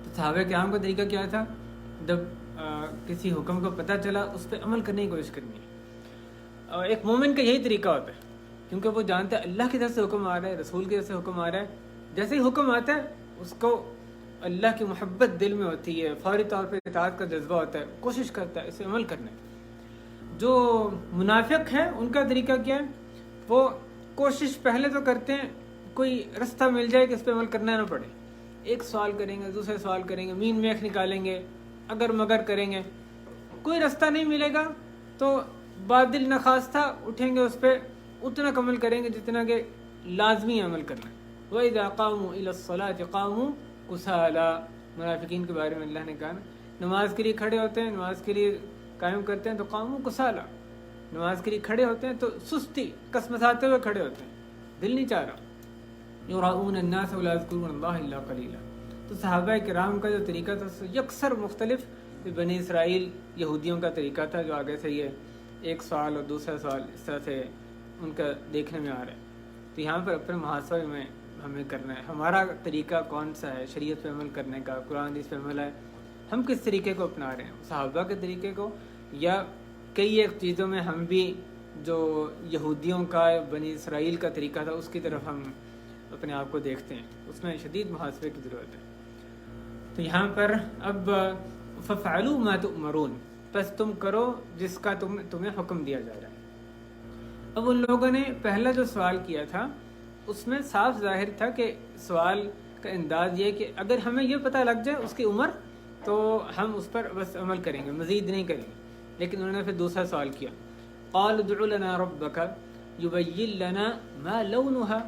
تو صحابہ کرام کا طریقہ کیا تھا؟ جب کسی حکم کو پتہ چلا اس پہ عمل کرنے کی کوشش کرنی ہے، اور ایک مومن کا یہی طریقہ ہوتا ہے، کیونکہ وہ جانتا ہے اللہ کی طرف سے حکم آ رہا ہے، رسول کی طرف سے حکم آ رہا ہے، جیسے ہی حکم آتا ہے اس کو اللہ کی محبت دل میں ہوتی ہے، فوری طور پہ اطاعت کا جذبہ ہوتا ہے، کوشش کرتا ہے اسے عمل کرنے۔ جو منافق ہیں ان کا طریقہ کیا ہے؟ وہ کوشش پہلے تو کرتے ہیں کوئی رستہ مل جائے کہ اس پہ عمل کرنا نہ پڑے، ایک سوال کریں گے، دوسرے سوال کریں گے، مین میخ نکالیں گے، اگر مگر کریں گے، کوئی رستہ نہیں ملے گا تو بادل نخواستہ اٹھیں گے، اس پہ اتنا عمل کریں گے جتنا کہ لازمی عمل کرنا ہے۔ وَإِذَا قَامُوا إِلَى الصَّلَاةِ قَامُوا كُسَالَىٰ، منافقین کے بارے میں اللہ نے کہا، نماز کے لیے کھڑے ہوتے ہیں، نماز کے لیے قائم کرتے ہیں تو قاموا كُسَالَىٰ، نماز کے لیے کھڑے ہوتے ہیں تو سستی، کسمساتے ہوئے کھڑے ہوتے ہیں، دل نہیں چاہ رہا۔ يُرَاءُونَ النَّاسَ وَلَا يَذْكُرُونَ اللَّهَ إِلَّا قَلِيلًا۔ تو صحابہ کرام کا جو طریقہ تھا یکسر مختلف بنی اسرائیل یہودیوں کا طریقہ تھا، جو آگے سے یہ ایک سوال اور دوسرا سوال اس طرح سے ان کا دیکھنے میں آ رہا ہے۔ تو یہاں پر اپنے محاسبہ میں ہمیں کرنا ہے، ہمارا طریقہ کون سا ہے شریعت پہ عمل کرنے کا، قرآن حدیث پہ عمل ہے، ہم کس طریقے کو اپنا رہے ہیں، صحابہ کے طریقے کو، یا کئی ایک چیزوں میں ہم بھی جو یہودیوں کا، بنی اسرائیل کا طریقہ تھا اس کی طرف ہم اپنے آپ کو دیکھتے ہیں، اس میں شدید محاسبے کی ضرورت ہے۔ تو یہاں پر اب فَفْعَلُوا مَا تُؤْمَرُونَ، بس تم کرو جس کا تمہیں حکم دیا جا رہا ہے۔ اب ان لوگوں نے پہلا جو سوال کیا تھا اس میں صاف ظاہر تھا کہ سوال کا انداز یہ کہ اگر ہمیں یہ پتہ لگ جائے اس کی عمر تو ہم اس پر بس عمل کریں گے، مزید نہیں کریں گے۔ لیکن انہوں نے پھر دوسرا سوال کیا، قَالُوا ادْعُ لَنَا رَبَّكَ يُبَيِّن لَنَا مَا لَوْنُهَا،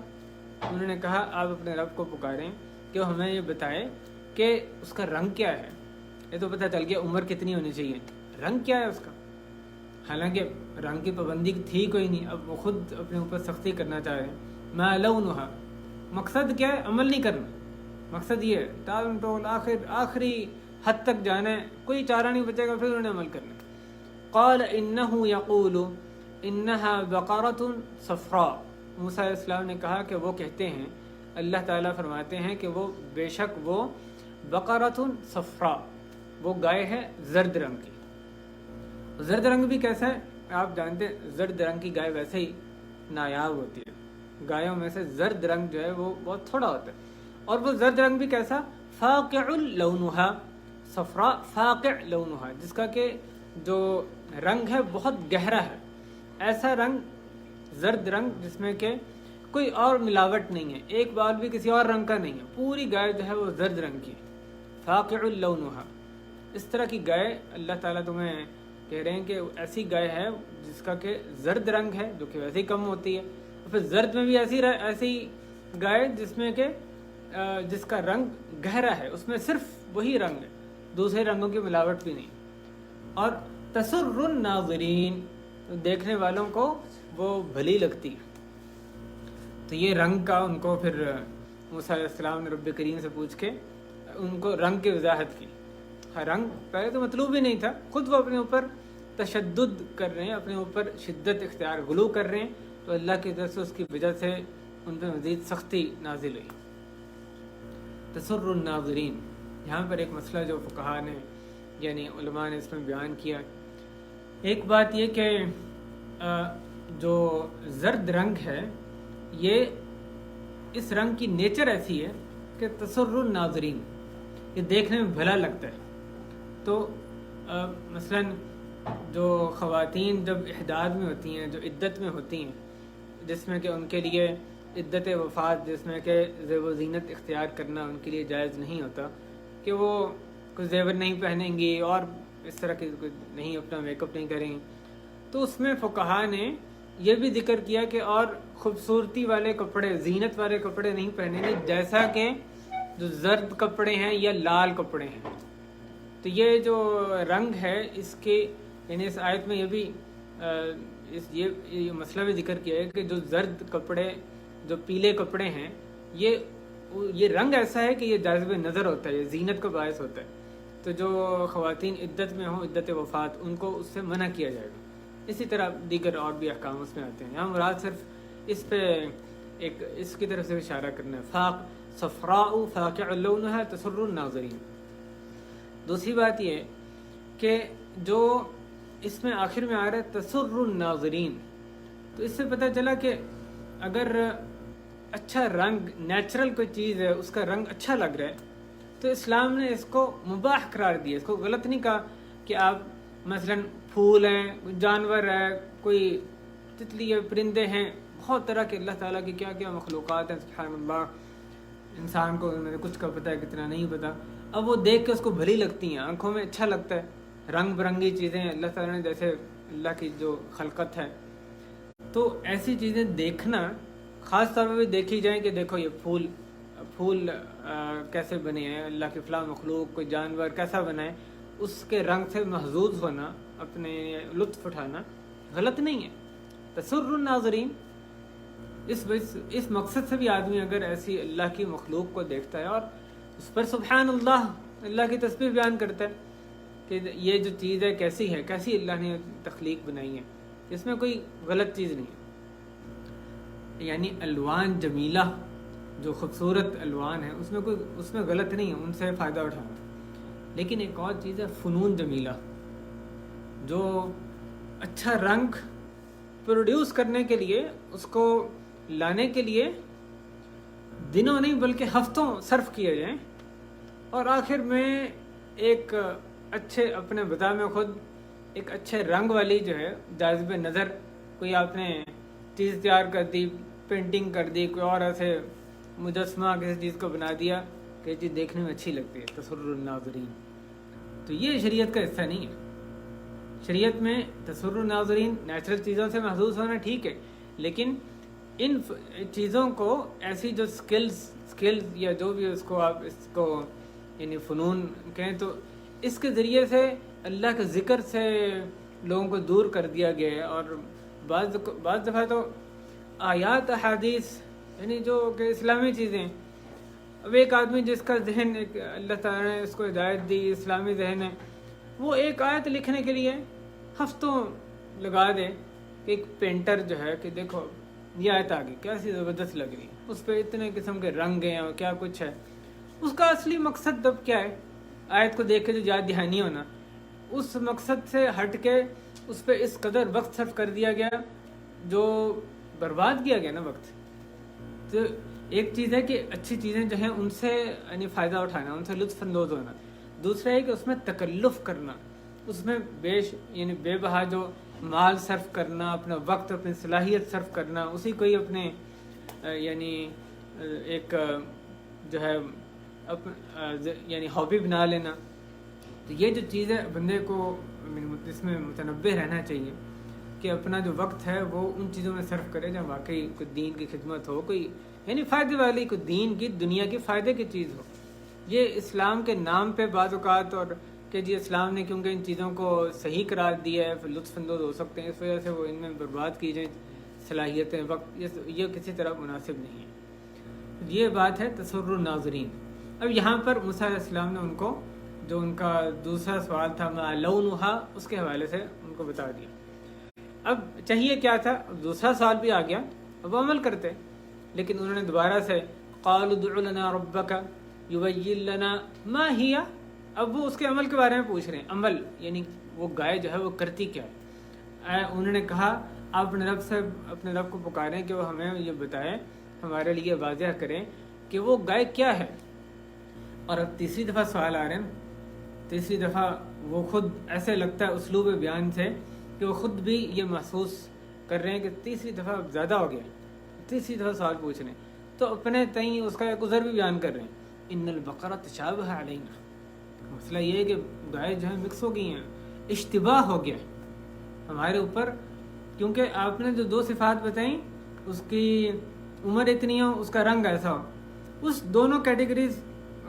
انہوں نے کہا آپ اپنے رب کو پکاریں کہ وہ ہمیں یہ بتائے کہ اس کا رنگ کیا ہے۔ یہ تو پتہ چل گیا عمر کتنی ہونی چاہیے، رنگ کیا ہے اس کا؟ حالانکہ رنگ کی پابندی تھی کوئی نہیں، اب وہ خود اپنے اوپر سختی کرنا چاہ رہے ہیں۔ ما لونها، مقصد کیا ہے؟ عمل نہیں کرنا، مقصد یہ ہے ٹال ٹول آخری حد تک جانا ہے، کوئی چارہ نہیں بچے گا، پھر انہوں نے عمل کرنا ہے۔ قال انه يقول انها بقرة صفراء، موسیٰ علیہ السلام نے کہا کہ وہ کہتے ہیں، اللہ تعالیٰ فرماتے ہیں کہ وہ بے شک وہ بقرۃ صفراء، وہ گائے ہے زرد رنگ کی۔ زرد رنگ بھی کیسا ہے آپ جانتے ہیں، زرد رنگ کی گائے ویسے ہی نایاب ہوتی ہے، گایوں میں سے زرد رنگ جو ہے وہ بہت تھوڑا ہوتا ہے، اور وہ زرد رنگ بھی کیسا؟ فاقع لونها، صفراء فاقع لونها، جس کا کہ جو رنگ ہے بہت گہرا ہے، ایسا رنگ زرد رنگ جس میں کہ کوئی اور ملاوٹ نہیں ہے، ایک بال بھی کسی اور رنگ کا نہیں ہے، پوری گائے جو ہے وہ زرد رنگ کی ہے، فاقع لونها۔ اس طرح کی گائے اللہ تعالیٰ تمہیں کہہ رہے ہیں کہ ایسی گائے ہے جس کا کہ زرد رنگ ہے، جو کہ ویسے ہی کم ہوتی ہے، اور پھر زرد میں بھی ایسی گائے جس میں کہ جس کا رنگ گہرا ہے، اس میں صرف وہی رنگ ہے، دوسرے رنگوں کی ملاوٹ بھی نہیں، اور تسر الناظرین، دیکھنے والوں کو وہ بھلی لگتی ہے۔ تو یہ رنگ کا ان کو پھر موسیٰ علیہ السلام نے رب کریم سے پوچھ کے ان کو رنگ کی وضاحت کی۔ رنگ پہلے تو مطلوب ہی نہیں تھا، خود وہ اپنے اوپر تشدد کر رہے ہیں، اپنے اوپر شدت اختیار غلو کر رہے ہیں، تو اللہ کی طرف سے اس کی وجہ سے ان پہ مزید سختی نازل ہوئی۔ تسر الناظرین، یہاں پر ایک مسئلہ جو فقہاء نے یعنی علماء نے اس میں بیان کیا، ایک بات یہ کہ جو زرد رنگ ہے یہ اس رنگ کی نیچر ایسی ہے کہ تسر الناظرین، یہ دیکھنے میں بھلا لگتا ہے۔ تو مثلا جو خواتین جب احداد میں ہوتی ہیں، جو عدت میں ہوتی ہیں، جس میں کہ ان کے لیے عدت وفات، جس میں کہ زیب و زینت اختیار کرنا ان کے لیے جائز نہیں ہوتا، کہ وہ کوئی زیور نہیں پہنیں گی اور اس طرح کی نہیں، اپنا میک اپ نہیں کریں گی، تو اس میں فقہاء نے یہ بھی ذکر کیا کہ اور خوبصورتی والے کپڑے، زینت والے کپڑے نہیں پہنیں گے، جیسا کہ جو زرد کپڑے ہیں یا لال کپڑے ہیں۔ تو یہ جو رنگ ہے اس کے یعنی اس آیت میں یہ بھی یہ مسئلہ بھی ذکر کیا ہے کہ جو زرد کپڑے، جو پیلے کپڑے ہیں، یہ رنگ ایسا ہے کہ یہ جاذب نظر ہوتا ہے، یہ زینت کا باعث ہوتا ہے۔ تو جو خواتین عدت میں ہوں، عدت وفات، ان کو اس سے منع کیا جائے گا۔ اسی طرح دیگر اور بھی احکام اس میں آتے ہیں۔ یہاں مراد صرف اس پہ ایک اس کی طرف سے اشارہ کرنا ہے، صفراء فاقع لونها تسر الناظرین۔ دوسری بات یہ کہ جو اس میں آخر میں آ رہا ہے تسر الناظرین، تو اس سے پتہ چلا کہ اگر اچھا رنگ، نیچرل کوئی چیز ہے، اس کا رنگ اچھا لگ رہا ہے، تو اسلام نے اس کو مباح قرار دیا، اس کو غلط نہیں کہا کہ آپ مثلا پھول ہیں، جانور ہے، کوئی تتلی ہے، پرندے ہیں، بہت طرح کے اللہ تعالیٰ کی کیا کیا مخلوقات ہیں، سبحان اللہ، انسان کو کچھ کا پتہ ہے کتنا نہیں پتہ، اب وہ دیکھ کے اس کو بھلی لگتی ہیں، آنکھوں میں اچھا لگتا ہے، رنگ برنگی چیزیں اللہ تعالیٰ نے جیسے اللہ کی جو خلقت ہے، تو ایسی چیزیں دیکھنا، خاص طور پہ بھی دیکھی جائیں کہ دیکھو یہ پھول کیسے بنے ہیں، اللہ کی فلاں مخلوق، کوئی جانور کیسا بنا ہے، اس کے رنگ سے محظوظ ہونا، اپنے لطف اٹھانا غلط نہیں ہے، تسر الناظرین۔ اس مقصد سے بھی آدمی اگر ایسی اللہ کی مخلوق کو دیکھتا ہے اور اس پر سبحان اللہ کی تسبیح بیان کرتا ہے کہ یہ جو چیز ہے کیسی ہے، کیسی اللہ نے تخلیق بنائی ہے، اس میں کوئی غلط چیز نہیں ہے۔ یعنی الوان جمیلہ، جو خوبصورت الوان ہیں، اس میں غلط نہیں ہے، ان سے فائدہ اٹھانا۔ لیکن ایک اور چیز ہے فنون جمیلہ، جو اچھا رنگ پروڈیوس کرنے کے لیے، اس کو لانے کے لیے دنوں نہیں بلکہ ہفتوں صرف کیے جائیں، اور آخر میں ایک اچھے اپنے بتا میں خود ایک اچھے رنگ والی جو ہے جاذب نظر کوئی آپ نے چیز تیار کر دی، پینٹنگ کر دی، کوئی اور ایسے مجسمہ کسی چیز کو بنا دیا کہ چیز دیکھنے میں اچھی لگتی ہے، تسر الناظرین، تو یہ شریعت کا حصہ نہیں ہے۔ شریعت میں تسر الناظرین نیچرل چیزوں سے محظوظ ہونا ٹھیک ہے، لیکن ان چیزوں کو ایسی جو سکلز یا جو بھی اس کو آپ اس کو یعنی فنون کہیں تو اس کے ذریعے سے اللہ کے ذکر سے لوگوں کو دور کر دیا گیا ہے۔ اور بعض دفعہ تو آیات احادیث یعنی جو کہ اسلامی چیزیں، اب ایک آدمی جس کا ذہن ایک اللہ تعالیٰ نے اس کو ہدایت دی، اسلامی ذہن ہے، وہ ایک آیت لکھنے کے لیے ہفتوں لگا دے کہ ایک پینٹر جو ہے کہ دیکھو یہ آیت آ گئی کیسی زبردست لگ رہی ہے، اس پہ اتنے قسم کے رنگ ہیں اور کیا کچھ ہے، اس کا اصلی مقصد تب کیا ہے؟ آیت کو دیکھ کے جو یاد دہانی ہونا، اس مقصد سے ہٹ کے اس پہ اس قدر وقت صرف کر دیا گیا جو برباد کیا گیا نا وقت۔ تو ایک چیز ہے کہ اچھی چیزیں جو ہیں ان سے یعنی فائدہ اٹھانا، ان سے لطف اندوز ہونا، دوسرا ہے کہ اس میں تکلف کرنا، اس میں یعنی بے بہا جو مال صرف کرنا، اپنا وقت اپنی صلاحیت صرف کرنا، اسی کو ہی اپنے یعنی ایک جو ہے یعنی ہابی بنا لینا۔ تو یہ جو چیز ہے بندے کو اس میں متنبہ رہنا چاہیے کہ اپنا جو وقت ہے وہ ان چیزوں میں صرف کرے جہاں واقعی کوئی دین کی خدمت ہو، کوئی یعنی فائدے والی، کوئی دین کی دنیا کی فائدے کی چیز ہو۔ یہ اسلام کے نام پہ بعض اوقات اور کہ جی اسلام نے کیونکہ ان چیزوں کو صحیح قرار دیا ہے، پھر لطف اندوز ہو سکتے ہیں، اس وجہ سے وہ ان میں برباد کی جائیں صلاحیتیں، وقت، یہ کسی طرح مناسب نہیں ہے۔ یہ بات ہے تسر الناظرین۔ اب یہاں پر موسیٰ علیہ السلام نے ان کو جو ان کا دوسرا سوال تھا ما لونھا، اس کے حوالے سے ان کو بتا دیا۔ اب چاہیے کیا تھا؟ دوسرا سوال بھی آ گیا، اب وہ عمل کرتے، لیکن انہوں نے دوبارہ سے قالوا ادع لنا ربک یبین لنا ما ہی، اب وہ اس کے عمل کے بارے میں پوچھ رہے ہیں۔ عمل یعنی وہ گائے جو ہے وہ کرتی کیا ہے؟ انہوں نے کہا آپ اپنے رب کو پکاریں کہ وہ ہمیں یہ بتائیں، ہمارے لیے واضح کریں کہ وہ گائے کیا ہے۔ اور اب تیسری دفعہ سوال آ رہے ہیں، تیسری دفعہ وہ خود ایسے لگتا ہے اسلوب بیان سے کہ وہ خود بھی یہ محسوس کر رہے ہیں کہ تیسری دفعہ اب زیادہ ہو گیا، تیسری دفعہ سوال پوچھ رہے ہیں، تو اپنے تئیں اس کا ایک عذر بھی بیان کر رہے ہیں، ان البقرہ تشابہ علینا، مسئلہ یہ ہے کہ گائے جو ہے مکس ہو گئی ہیں، اشتباہ ہو گیا ہمارے اوپر، کیونکہ آپ نے جو دو صفات بتائیں، اس کی عمر اتنی ہو، اس کا رنگ ایسا ہو، اس دونوں کیٹیگریز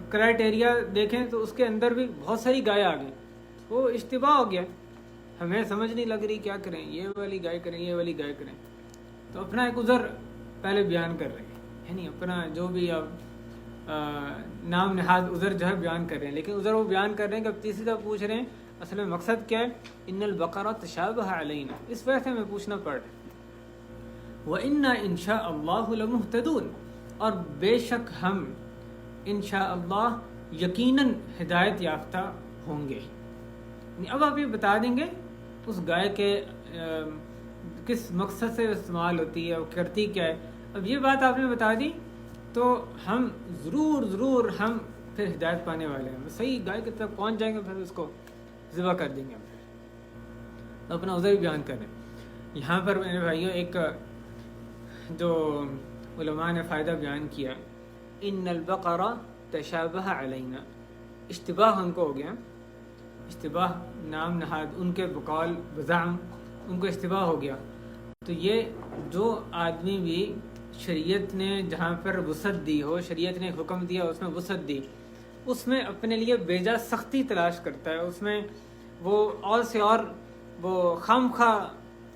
کرائٹیریا دیکھیں تو اس کے اندر بھی بہت ساری گائے آ گئی، وہ اشتباہ ہو گیا، ہمیں سمجھ نہیں لگ رہی کیا کریں، یہ والی گائے کریں یہ والی گائے کریں، تو اپنا ایک عذر پہلے بیان کر رہے ہیں، یعنی اپنا جو بھی اب نام نہاد عذر جو ہے بیان کر رہے ہیں، لیکن عذر وہ بیان کر رہے ہیں کہ اب تیسری دفعہ پوچھ رہے ہیں اصل میں مقصد کیا ہے؟ ان البقرہ تشابہ علینا، اس وجہ سے ہمیں پوچھنا پڑ رہا ہے، وَإِنَّا إِن شَاءَ اللَّهُ لَمُهْتَدُونَ، اور بے شک ہم انشاءاللہ یقیناً ہدایت یافتہ ہوں گے۔ اب آپ یہ بتا دیں گے اس گائے کے کس مقصد سے استعمال ہوتی ہے، وہ کرتی کیا ہے، اب یہ بات آپ نے بتا دی تو ہم ضرور ہم پھر ہدایت پانے والے ہیں، صحیح گائے کی طرف پہنچ جائیں گے، پھر اس کو ذبح کر دیں گے، تو اپنا عذر بھی بیان کر رہے ہیں۔ یہاں پر میرے بھائیوں ایک جو علماء نے فائدہ بیان کیا، ان البقرہ تشابہ علینا، اشتباہ ان کو ہو گیا، اشتباہ نام نہاد ان کے بقول بزعم ان کو اشتباہ ہو گیا، تو یہ جو آدمی بھی شریعت نے جہاں پر وسعت دی ہو، شریعت نے حکم دیا اس میں وسعت دی، اس میں اپنے لیے بیجا سختی تلاش کرتا ہے، اس میں وہ اور سے اور وہ خواہ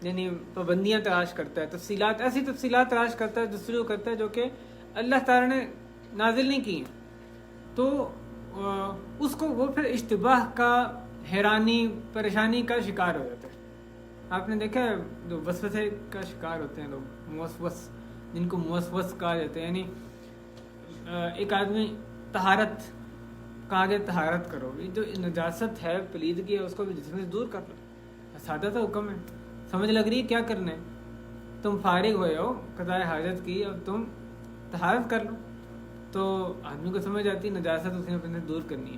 یعنی پابندیاں تلاش کرتا ہے، تفصیلات، ایسی تفصیلات تلاش کرتا ہے، جستجو کرتا ہے جو کہ اللہ تعالیٰ نے نازل نہیں کی ہیں، تو اس کو وہ پھر اشتباہ کا، حیرانی، پریشانی کا شکار ہو جاتا ہے۔ آپ نے دیکھا ہے جو وسوسے کا شکار ہوتے ہیں لوگ، موسوس، جن کو موسوس کہا جاتا ہے، یعنی ایک آدمی طہارت کہا گیا طہارت کرو، یہ جو نجاست ہے، پلیدگی ہے، اس کو بھی جسم سے دور کر لو، سادہ سا حکم ہے، سمجھ لگ رہی ہے کیا کرنا ہے، تم فارغ ہوئے ہو قضاء حاجت کی، اب تم طہارت کر لو، تو آدمی کو سمجھ آتی ہے نجاست اس نے اپنے دور کرنی ہے،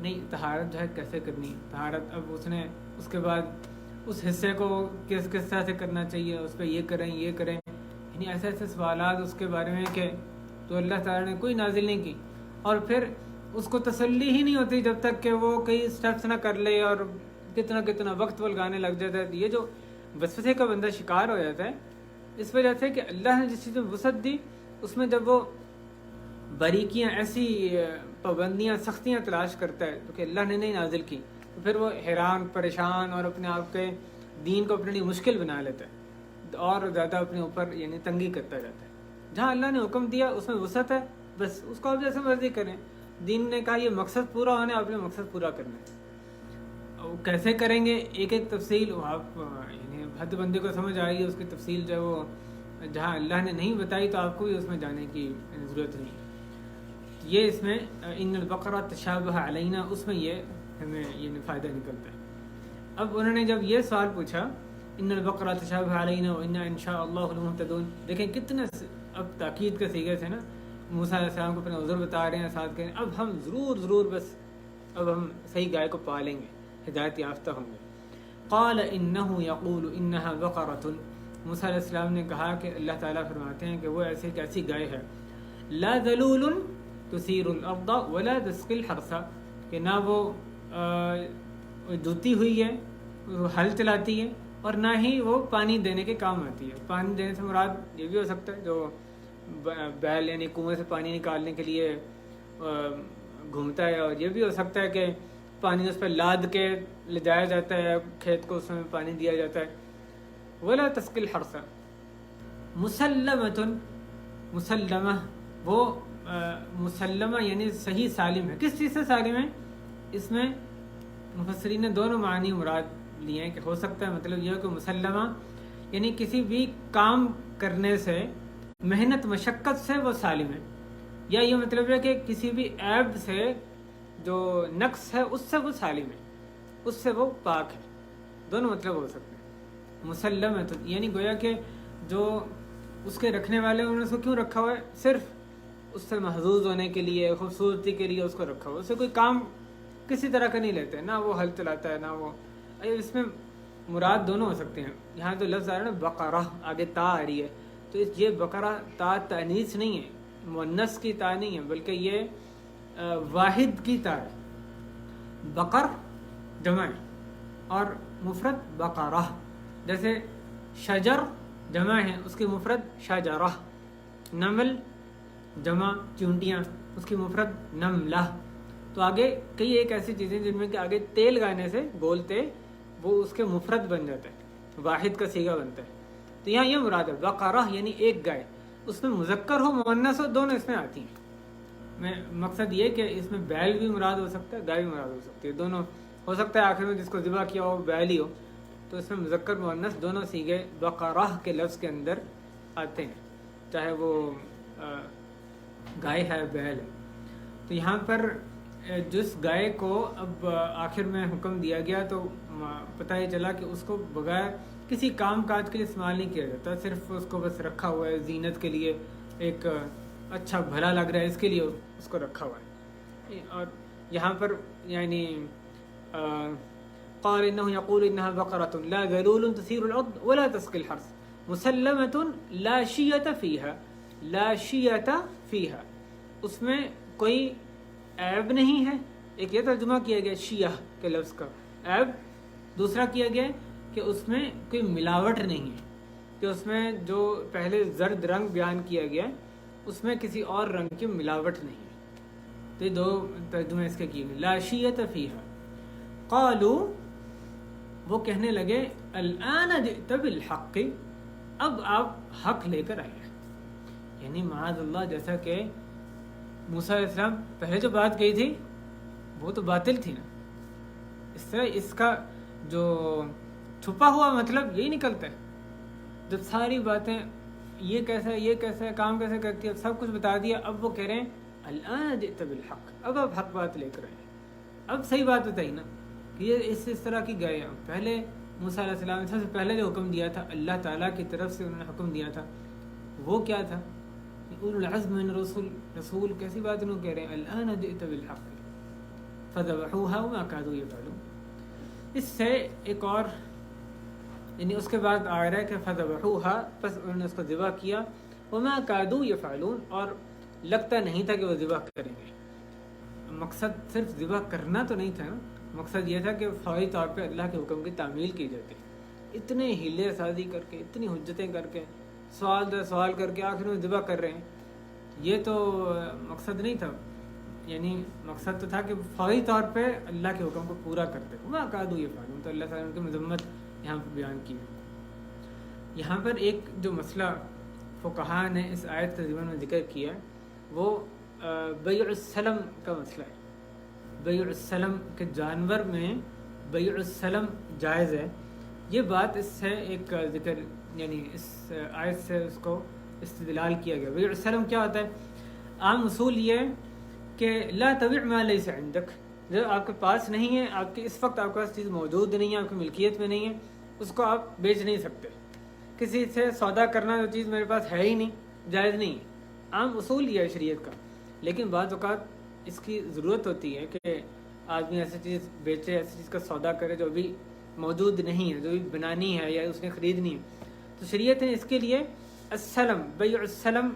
نہیں طہارت جو ہے کیسے کرنی ہے، طہارت اب اس نے اس کے بعد اس حصے کو کس طرح سے کرنا چاہیے، اس پہ یہ کریں یہ کریں، یعنی ایسے ایسے سوالات اس کے بارے میں کہ تو اللہ تعالیٰ نے کوئی نازل نہیں کی، اور پھر اس کو تسلی ہی نہیں ہوتی جب تک کہ وہ کئی سٹیپس نہ کر لے اور کتنا وقت وہ لگانے لگ جاتا ہے۔ یہ جو وسوسے کا بندہ شکار ہو جاتا ہے اس وجہ سے کہ اللہ نے جس چیز میں وسعت دی اس میں جب وہ باریکیاں ایسی پابندیاں سختیاں تلاش کرتا ہے تو کہ اللہ نے نہیں نازل کی، تو پھر وہ حیران پریشان اور اپنے آپ کے دین کو اپنے لیے مشکل بنا لیتا ہے اور زیادہ اپنے اوپر یعنی تنگی کرتا جاتا ہے۔ جہاں اللہ نے حکم دیا اس میں وسعت ہے، بس اس کو آپ جیسے مرضی کریں۔ دین نے کہا یہ مقصد پورا ہونا ہے، آپ نے مقصد پورا کرنا ہے۔ کیسے کریں گے ایک ایک تفصیل آپ یعنی حد بندے کو سمجھ آئی ہے، اس کی تفصیل جو ہے وہ جہاں اللہ نے نہیں بتائی تو آپ کو بھی اس میں جانے کی ضرورت نہیں۔ یہ اس میں ان البقرہ تشابہ علینا اس میں یہ ہمیں یہ فائدہ نکلتا ہے۔ اب انہوں نے جب یہ سوال پوچھا ان البقرہ تشابہ علینا وانا ان شاء اللہ لمہتدون، دیکھیں کتنے اب تاکید کے سیغے سے نا موسیٰ علیہ السلام کو اپنا عذر بتا رہے ہیں، ساتھ کہیں اب ہم ضرور بس اب ہم صحیح گائے کو پالیں گے، ہدایت یافتہ ہوں گے۔ قال انہ یقول انہا بقرۃ، موسیٰ علیہ السلام نے کہا کہ اللہ تعالیٰ فرماتے ہیں کہ وہ ایسی گائے ہے لا ذلول تثیر الارض ولا تسقی الحرث، کہ نہ وہ دھوتی ہوئی ہے، وہ ہل چلاتی ہے، اور نہ ہی وہ پانی دینے کے کام آتی ہے۔ پانی دینے سے مراد یہ بھی ہو سکتا ہے جو بیل یعنی کنویں سے پانی نکالنے کے لیے گھومتا ہے، اور یہ بھی ہو سکتا ہے کہ پانی اس پہ لاد کے لے جایا جاتا ہے کھیت کو، اس میں پانی دیا جاتا ہے۔ ولا تسقی الحرث مسلمۃ، مسلمہ وہ مسلمہ یعنی صحیح سالم ہے۔ کس چیز سے سالم ہے؟ اس میں مفسرین نے دونوں معنی مراد لیے ہیں کہ ہو سکتا ہے مطلب یہ ہے کہ مسلمہ یعنی کسی بھی کام کرنے سے محنت مشقت سے وہ سالم ہے، یا یہ مطلب ہے کہ کسی بھی عیب سے جو نقص ہے اس سے وہ سالم ہے، اس سے وہ پاک ہے۔ دونوں مطلب ہو سکتے ہیں۔ مسلم ہے تو یعنی گویا کہ جو اس کے رکھنے والے انہوں نے اس کو کیوں رکھا ہوا ہے؟ صرف اس سے محظوظ ہونے کے لیے، خوبصورتی کے لیے اس کو رکھا ہوا ہے، اس سے کوئی کام کسی طرح کا نہیں لیتے، نہ وہ ہل چلاتا ہے نہ وہ۔ اس میں مراد دونوں ہو سکتے ہیں۔ یہاں جو لفظ آ رہا ہے نا بقرہ، آگے تا آ رہی ہے، تو یہ بقرہ تا تانیث نہیں ہے، مؤنث کی تا نہیں ہے، بلکہ یہ واحد کی تا ہے۔ بقر جمع ہے اور مفرد بقرہ، جیسے شجر جمع ہے اس کی مفرد شجرہ، نمل جمع چونٹیاں اس کی مفرد نملہ۔ تو آگے کئی ایک ایسی چیزیں جن میں کہ آگے تیل لگانے سے گولتے وہ اس کے مفرد بن جاتا ہے، واحد کا صیغہ بنتا ہے۔ تو یہاں یہ مراد ہے بقرہ یعنی ایک گائے، اس میں مذکر ہو مؤنث ہو دونوں اس میں آتی ہیں۔ میں مقصد یہ کہ اس میں بیل بھی مراد ہو سکتا ہے، گائے بھی مراد ہو سکتی ہے، دونوں ہو سکتا ہے آخر میں جس کو ذبح کیا ہو بیل ہی ہو، تو اس میں مذکر مؤنث دونوں صیغے بقرہ کے لفظ کے اندر آتے ہیں، چاہے وہ گائے ہے بیل ہے۔ تو یہاں پر جس گائے کو اب آخر میں حکم دیا گیا تو پتہ یہ چلا کہ اس کو بغیر کسی کام کاج کے لیے استعمال نہیں کیا جاتا، صرف اس کو بس رکھا ہوا ہے زینت کے لیے، ایک اچھا بھلا لگ رہا ہے اس کے لیے اس کو رکھا ہوا ہے۔ اور یہاں پر یعنی قال انه يقول انها بقرة لا ذلول تثير الارض ولا تسقي الحرث مسلمة لا شية فيها، لا شية فيها، اس میں کوئی عیب نہیں ہے۔ ایک یہ ترجمہ کیا گیا شیعہ کے لفظ کا عیب، دوسرا کیا گیا کہ اس میں کوئی ملاوٹ نہیں ہے، کہ اس میں جو پہلے زرد رنگ بیان کیا گیا اس میں کسی اور رنگ کی ملاوٹ نہیں ہے۔ تو یہ دو ترجمے اس کے کیے گئے، لا شیۃ فیہا۔ قالوا، وہ کہنے لگے الآن جئت بالحق، اب آپ حق لے کر آئے ہیں، یعنی معاذ اللہ جیسا کہ موسیٰ علیہ السلام پہلے جو بات کہی تھی وہ تو باطل تھی نا، اس طرح اس کا جو چھپا ہوا مطلب یہی نکلتا ہے جب ساری باتیں یہ کیسا ہے یہ کیسا ہے کام کیسے کرتی ہے سب کچھ بتا دیا، اب وہ کہہ رہے ہیں الآن جئت بالحق، اب آپ حق بات لے کر آئے ہیں، اب صحیح بات بتائی نا کہ یہ اس طرح کی گئے ہیں۔ پہلے موسیٰ علیہ السلام نے سب سے پہلے جو حکم دیا تھا اللہ تعالیٰ کی طرف سے انہوں نے حکم دیا تھا وہ کیا تھا؟ اولو العزم من رسول کیسی بات انہوں کہہ رہے ہیں الآن جئت بالحق فذبحوها وما كادوا يفعلون. اس سے ایک اور یعنی اس کے بعد آ رہا ہے کہ فذبحوها پس انہوں نے اس کو ذبح کیا وما كادوا يفعلون اور لگتا نہیں تھا کہ وہ ذبح کریں گے. مقصد صرف ذبح کرنا تو نہیں تھا نا, مقصد یہ تھا کہ فوری طور پہ اللہ کے حکم کی تعمیل کی جاتی. اتنے ہیلے سازی کر کے اتنی حجتیں کر کے سوال در سوال کر کے آخر میں ذبح کر رہے ہیں, یہ تو مقصد نہیں تھا. یعنی مقصد تو تھا کہ فوری طور پہ اللہ کے حکم کو پورا کرتے. وما كادوا يفعلون, تو اللہ تعالیٰ نے ان کی مذمت یہاں پہ بیان کی. یہاں پر ایک جو مسئلہ فقہا نے اس آیت کے ضمن میں ذکر کیا وہ بیع السلم کا مسئلہ ہے. بیع السلم کے جانور میں بیع السلم جائز ہے. یہ بات اس سے ایک ذکر یعنی اس آیت سے اس کو استدلال کیا گیا. بیع السلم کیا ہوتا ہے؟ عام اصول یہ ہے کہ لا تبع ما لیس عندک, جو آپ کے پاس نہیں ہے, آپ کے اس وقت آپ کے پاس چیز موجود نہیں ہے, آپ کی ملکیت میں نہیں ہے, اس کو آپ بیچ نہیں سکتے. کسی سے سودا کرنا جو چیز میرے پاس ہے ہی نہیں, جائز نہیں ہے. عام اصول یہ ہے شریعت کا. لیکن بعض اوقات اس کی ضرورت ہوتی ہے کہ آدمی ایسی چیز بیچے, ایسی چیز کا سودا کرے جو ابھی موجود نہیں ہے, جو بھی بنانی ہے یا اس نے خریدنی ہے. تو شریعت نے اس کے لیے السلم بیع السلم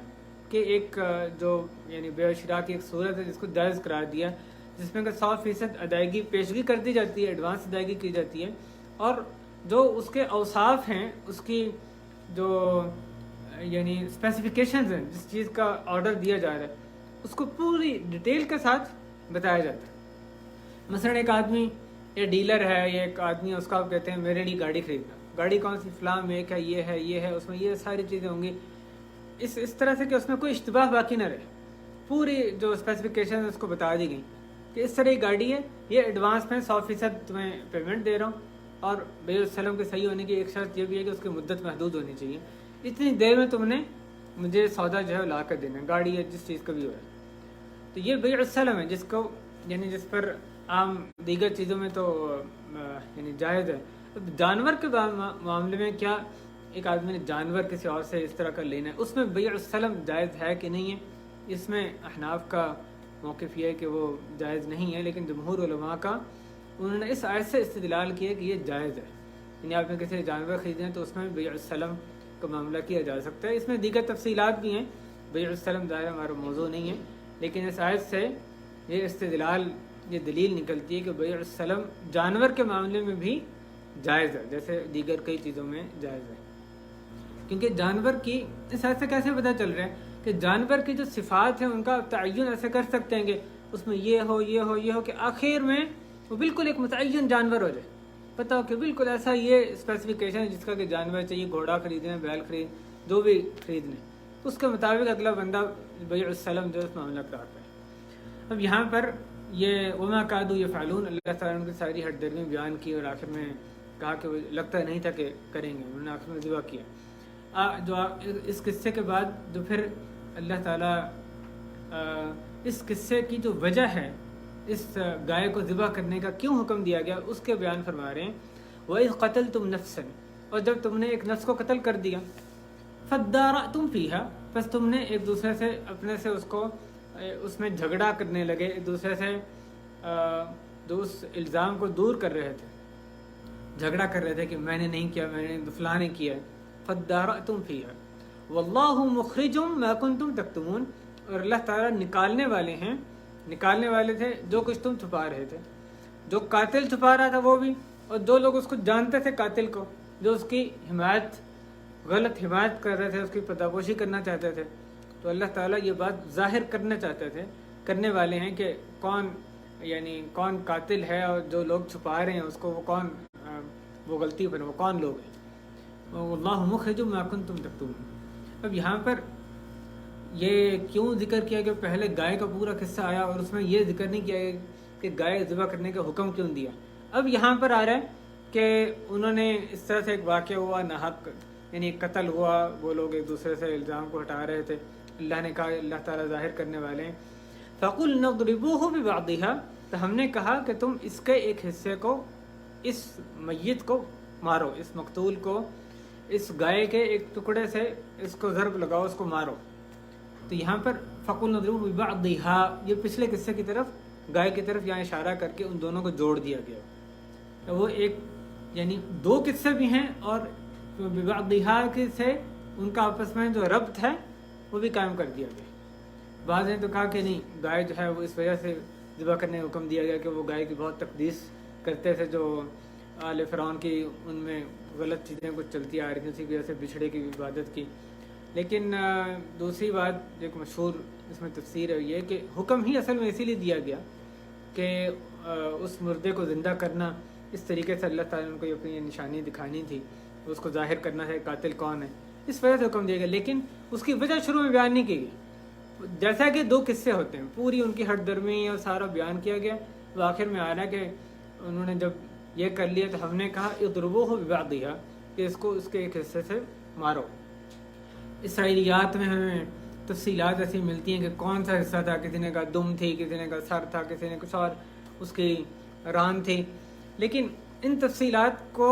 کے ایک جو یعنی بیع و شراء کی ایک صورت ہے جس کو جائز قرار دیا, جس میں کہ 100% ادائیگی پیشگی کر دی جاتی ہے, ایڈوانس ادائیگی کی جاتی ہے, اور جو اس کے اوصاف ہیں, اس کی جو یعنی اسپیسیفکیشنز ہیں, جس چیز کا آرڈر دیا جا رہا ہے, اس کو پوری ڈیٹیل کے ساتھ بتایا جاتا ہے. مثلا ایک آدمی یا ڈیلر ہے یا ایک آدمی, اس کا آپ کہتے ہیں میرے لیے گاڑی خریدنا, گاڑی کون سی, فلاں میک ہے, یہ ہے, اس میں یہ ساری چیزیں ہوں گی, اس طرح سے کہ اس میں کوئی اشتباہ باقی نہ رہے. پوری جو اسپیسیفکیشن اس کو بتا دی گئی کہ اس طرح کی گاڑی ہے, یہ ایڈوانس میں 100% تمہیں پیمنٹ دے رہا ہوں, اور بیع السلم کے صحیح ہونے کی ایک شرط یہ بھی ہے کہ اس کی مدت محدود ہونی چاہیے, اتنی دیر میں تم نے مجھے سودا جو ہے لا کر دینا, گاڑی یا جس چیز کا بھی ہو ہے. تو یہ بیع السلم ہے جس کو یعنی جس پر عام دیگر چیزوں میں تو یعنی جائز ہے. جانور کے معاملے میں کیا ایک آدمی نے جانور کسی اور سے اس طرح کا لینا ہے, اس میں بیع السلم جائز ہے کہ نہیں ہے؟ اس میں احناف کا موقف یہ ہے کہ وہ جائز نہیں ہے, لیکن جمہور علماء کا انہوں نے اس آیت سے استدلال کیا کہ یہ جائز ہے. یعنی آپ نے کسی جانور خریدے ہیں تو اس میں بیع السلم کا معاملہ کیا جا سکتا ہے. اس میں دیگر تفصیلات بھی ہیں, بیع السلم ظاہر ہمارا موضوع نہیں ہے, لیکن اس آیت سے یہ استدلال, یہ دلیل نکلتی ہے کہ بیع السلم جانور کے معاملے میں بھی جائز ہے, جیسے دیگر کئی چیزوں میں جائز ہے. کیونکہ جانور کی اس آیت سے کیسے پتہ چل رہا ہے کہ جانور کی جو صفات ہیں ان کا تعین ایسے کر سکتے ہیں کہ اس میں یہ ہو کہ آخر میں وہ بالکل ایک متعین جانور ہو جائے, پتہ ہو کہ بالکل ایسا یہ اسپیسیفکیشن ہے جس کا کہ جانور چاہیے, گھوڑا خریدنا, بیل جو بھی خریدنے, اس کے مطابق اگلا بندہ بیع السلم جو اس معاملہ کراتا ہے. اب یہاں پر یہ وما كادوا يفعلون, اللہ تعالیٰ نے ان کی ساری ہٹ درمی بیان کی اور آخر میں کہا کہ وہ لگتا نہیں تھا کہ کریں گے, انہوں نے آخر میں ذبح کیا. جو اس قصے کے بعد جو پھر اللہ تعالیٰ اس قصے کی جو وجہ ہے, اس گائے کو ذبح کرنے کا کیوں حکم دیا گیا, اس کے بیان فرما رہے ہیں. وَإِذْ قَتَلْتُمْ نَفْسًا, اور جب تم نے ایک نفس کو قتل کر دیا, فَادَّارَأْتُمْ فِيهَا, بس تم نے ایک دوسرے سے اپنے سے اس میں جھگڑا کرنے لگے, ایک دوسرے سے جو اس الزام کو دور کر رہے تھے, جھگڑا کر رہے تھے کہ میں نے نہیں کیا, میں نے فلاں نے کیا. فَادَّارَأْتُمْ فِيهَا وَاللَّهُ مُخْرِجٌ مَا كُنْتُمْ تَكْتُمُونَ, اور اللہ تعالیٰ نکالنے والے تھے جو کچھ تم چھپا رہے تھے. جو قاتل چھپا رہا تھا وہ بھی, اور جو لوگ اس کو جانتے تھے قاتل کو, جو اس کی غلط حمایت کر رہے تھے, اس کی پرداپوشی کرنا چاہتے تھے, تو اللہ تعالیٰ یہ بات ظاہر کرنا چاہتے تھے, کرنے والے ہیں کہ کون قاتل ہے, اور جو لوگ چھپا رہے ہیں اس کو وہ غلطی پر وہ کون لوگ ہیں. واللہ مخرج ما کنتم تکتمون. اب یہاں پر یہ کیوں ذکر کیا کہ پہلے گائے کا پورا قصہ آیا اور اس میں یہ ذکر نہیں کیا کہ گائے ذبح کرنے کا حکم کیوں دیا. اب یہاں پر آ رہا ہے کہ انہوں نے اس طرح سے ایک واقعہ ہوا ناحق, یعنی قتل ہوا, وہ لوگ ایک دوسرے سے الزام کو ہٹا رہے تھے, اللہ نے کہا, اللہ تعالیٰ ظاہر کرنے والے ہیں, فَقُلْ نَضْرِبُوهُ بِبَعْضِهَا, تو ہم نے کہا کہ تم اس کے ایک حصے کو, اس میت کو مارو, اس مقتول کو, اس گائے کے ایک ٹکڑے سے اس کو ضرب لگاؤ, اس کو مارو. تو یہاں پر فقل نضربہ ببعضھا یہ پچھلے قصے کی طرف گائے کی طرف یہاں اشارہ کر کے ان دونوں کو جوڑ دیا گیا. تو وہ ایک یعنی دو قصے بھی ہیں اور ببعضھا کے سے ان کا آپس میں جو ربط ہے وہ بھی قائم کر دیا گیا. بعض نے تو کہا کہ نہیں گائے جو ہے وہ اس وجہ سے ذبح کرنے کا حکم دیا گیا کہ وہ گائے کی بہت تقدیس کرتے تھے, جو آل فرعون کی ان میں غلط چیزیں کچھ چلتی آ رہی تھیں, اسی کی وجہ سے بچھڑے کی عبادت کی. لیکن دوسری بات ایک مشہور اس میں تفسیر ہے یہ کہ حکم ہی اصل میں اسی لیے دیا گیا کہ اس مردے کو زندہ کرنا اس طریقے سے اللہ تعالیٰ نے کو اپنی نشانی دکھانی تھی, اس کو ظاہر کرنا ہے قاتل کون ہے, اس وجہ سے حکم دیا گیا. لیکن اس کی وجہ شروع میں بیان نہیں کی گئی. جیسا کہ دو قصے ہوتے ہیں پوری ان کی ہٹ درمی اور سارا بیان کیا گیا, وہ آخر میں آ رہا ہے کہ انہوں نے جب یہ کر لیا تو ہم نے کہا اضربوہ ببعضھا کہ اس کو اس کے ایک حصے سے مارو. اسرائیلیات میں ہمیں تفصیلات ایسی ملتی ہیں کہ کون سا حصہ تھا, کسی نے کہا دم تھی, کسی نے کہا سر تھا, کسی نے کچھ اور اس کی ران تھی. لیکن ان تفصیلات کو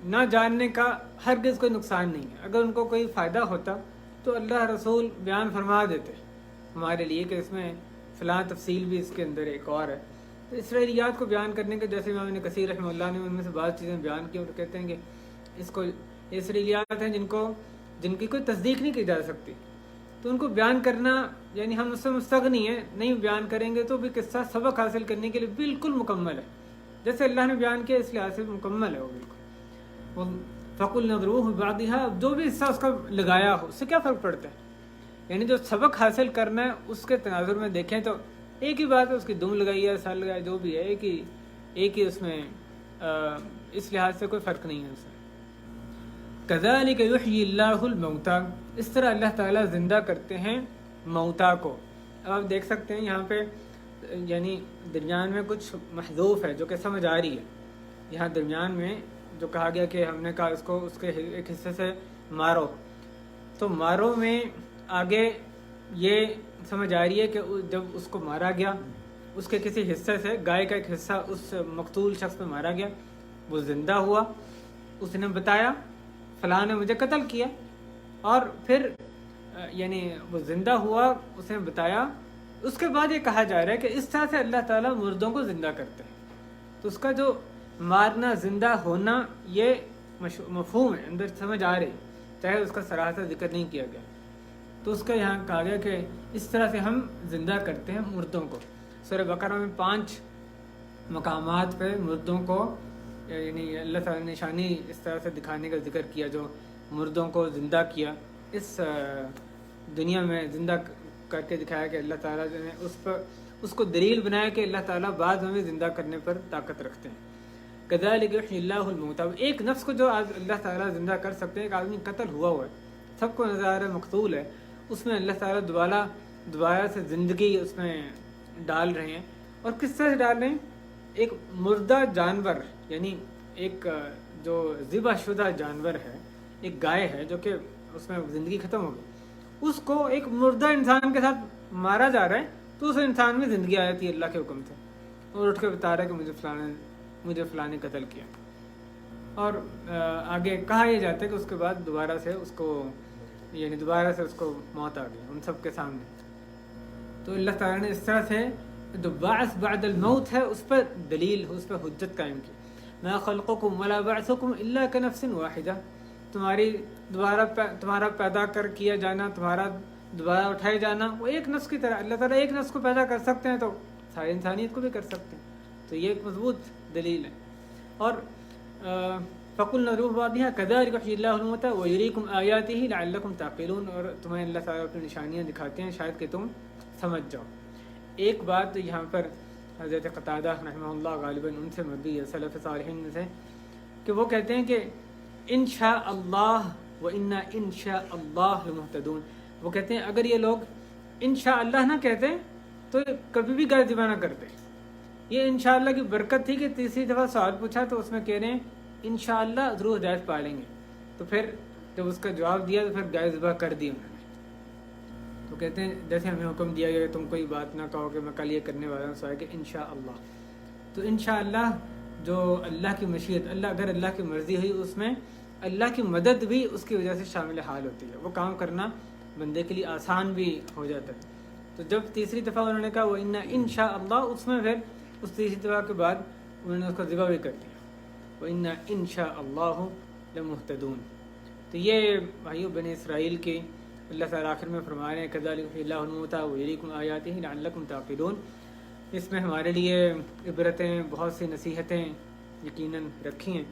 نہ جاننے کا ہرگز کوئی نقصان نہیں ہے. اگر ان کو کوئی فائدہ ہوتا تو اللہ رسول بیان فرما دیتے ہمارے لیے کہ اس میں فلاں تفصیل بھی اس کے اندر ایک اور ہے. تو اسرائیلیات کو بیان کرنے کے جیسے امام ابن کثیر رحمہ اللہ نے ان میں سے بعض چیزیں بیان کی اور کہتے ہیں کہ اس کو اسرائیلیات ہیں جن کی کوئی تصدیق نہیں کی جا سکتی, تو ان کو بیان کرنا یعنی ہم اس سے مستغنی ہیں, نہیں بیان کریں گے تو بھی قصہ سبق حاصل کرنے کے لیے بالکل مکمل ہے. جیسے اللہ نے بیان کیا اس لحاظ سے مکمل ہے وہ بالکل. فقل نضربوہ ببعضھا, جو بھی حصہ اس کا لگایا ہو اس سے کیا فرق پڑتا ہے, یعنی جو سبق حاصل کرنا ہے اس کے تناظر میں دیکھیں تو ایک ہی بات ہے, اس کی دم لگائی ہے, سر لگایا, جو بھی ہے ایک ہی اس میں اس لحاظ سے کوئی فرق نہیں ہے اس میں. کذالک یحیی اللہ الموتیٰ, اس طرح اللہ تعالیٰ زندہ کرتے ہیں موتیٰ کو. اب آپ دیکھ سکتے ہیں یہاں پہ یعنی درمیان میں کچھ محذوف ہے جو کہ سمجھ آ رہی ہے. یہاں درمیان میں جو کہا گیا کہ ہم نے کہا اس کو اس کے ایک حصے سے مارو, تو مارو میں آگے یہ سمجھ آ رہی ہے کہ جب اس کو مارا گیا اس کے کسی حصے سے, گائے کا ایک حصہ اس مقتول شخص پہ مارا گیا, وہ زندہ ہوا, اس نے بتایا فلاں نے مجھے قتل کیا, اور پھر یعنی وہ زندہ ہوا, اس نے بتایا. اس کے بعد یہ کہا جا رہا ہے کہ اس طرح سے اللہ تعالیٰ مردوں کو زندہ کرتے ہیں. تو اس کا جو مارنا زندہ ہونا یہ مفہوم ہے, اندر سمجھ آ رہی, چاہے اس کا صراحت ذکر نہیں کیا گیا. تو اس کا یہاں کہا گیا کہ اس طرح سے ہم زندہ کرتے ہیں مردوں کو. سورہ بقرہ میں 5 مقامات پہ مردوں کو یعنی اللہ تعالیٰ نے نشانی اس طرح سے دکھانے کا ذکر کیا, جو مردوں کو زندہ کیا, اس دنیا میں زندہ کر کے دکھایا کہ اللہ تعالیٰ نے اس کو دلیل بنایا کہ اللہ تعالیٰ بعد میں زندہ کرنے پر طاقت رکھتے ہیں. کذالک یحیی اللہ الموتیٰ, ایک نفس کو جو اللہ تعالیٰ زندہ کر سکتے ہیں. ایک آدمی قتل ہوا ہے, سب کو نظر آ رہا ہے مقتول ہے, اس میں اللہ تعالیٰ دوبارہ سے زندگی اس میں ڈال رہے ہیں. اور کس طرح سے ڈال رہے ہیں, ایک مردہ جانور یعنی ایک جو ذبح شدہ جانور ہے, ایک گائے ہے جو کہ اس میں زندگی ختم ہو گئی, اس کو ایک مردہ انسان کے ساتھ مارا جا رہا ہے, تو اس انسان میں زندگی آ جاتی ہے اللہ کے حکم سے, اور اٹھ کے بتا رہا ہے کہ مجھے فلاں نے قتل کیا. اور آگے کہا یہ جاتا ہے کہ اس کے بعد دوبارہ سے اس کو موت آ گئی ان سب کے سامنے. تو اللہ تعالیٰ نے اس طرح سے جو بعث بعد الموت ہے اس پر دلیل, اس پر حجت قائم کی. ما خلقکم ولا بعثکم الا کنفس واحدہ, تمہارا پیدا کیا جانا, تمہارا دوبارہ اٹھائے جانا وہ ایک نفس کی طرح. اللہ تعالیٰ ایک نفس کو پیدا کر سکتے ہیں تو ساری انسانیت کو بھی کر سکتے ہیں. تو یہ ایک مضبوط دلیل ہے. اور فقل نضربوہ ببعضھا کذالک یحیی اللہ الموتیٰ ویریکم آیاتہ لعلکم تعقلون, اور تمہیں اللہ تعالیٰ اپنی نشانیاں دکھاتے ہیں شاید کہ تم سمجھ جاؤ. ایک بات یہاں پر حضرت قتادہ رحمہ اللہ غالباً ان سے مروی ہے سلف صالحین میں سے, کہ وہ کہتے ہیں کہ انشاء اللہ و انا انشاء اللہ لمہتدون. وہ کہتے ہیں اگر یہ لوگ انشاء اللہ نہ کہتے تو کبھی بھی گائے ذبح نہ کرتے. یہ انشاءاللہ کی برکت تھی کہ تیسری دفعہ سوال پوچھا تو اس میں کہہ رہے ہیں انشاءاللہ ضرور ہدایت پا لیں گے. تو پھر جب اس کا جواب دیا تو پھر گائے ذبح کر دی انہوں نے. تو کہتے ہیں جیسے ہمیں حکم دیا گیا کہ تم کوئی بات نہ کہو کہ میں کل یہ کرنے والا ہوں, سوائے کہ انشاءاللہ. تو انشاءاللہ جو اللہ کی مشیت, اگر اللہ کی مرضی ہوئی, اس میں اللہ کی مدد بھی اس کی وجہ سے شامل حال ہوتی ہے. وہ کام کرنا بندے کے لیے آسان بھی ہو جاتا ہے. تو جب تیسری دفعہ انہوں نے کہا وَإِنَّ إِن شاء اللہ، اس میں پھر اس تیسری دفعہ کے بعد انہوں نے اس کو ذبح بھی کر دیا. وَإِنَّ إِن شاء اللَّهُ لَمُهْتَدُونَ. تو یہ بھائیو بنی اسرائیل کے اللہ تعالیٰ آخر میں فرما رہے ہیں كَذَلِكَ يُحْيِي اللَّهُ الْمَوْتَىٰ وَيُرِيكُمْ آيَاتِهِ لَعَلَّكُمْ تَعْقِلُونَ. اس میں ہمارے لیے عبرتیں، بہت سی نصیحتیں یقیناً رکھی ہیں.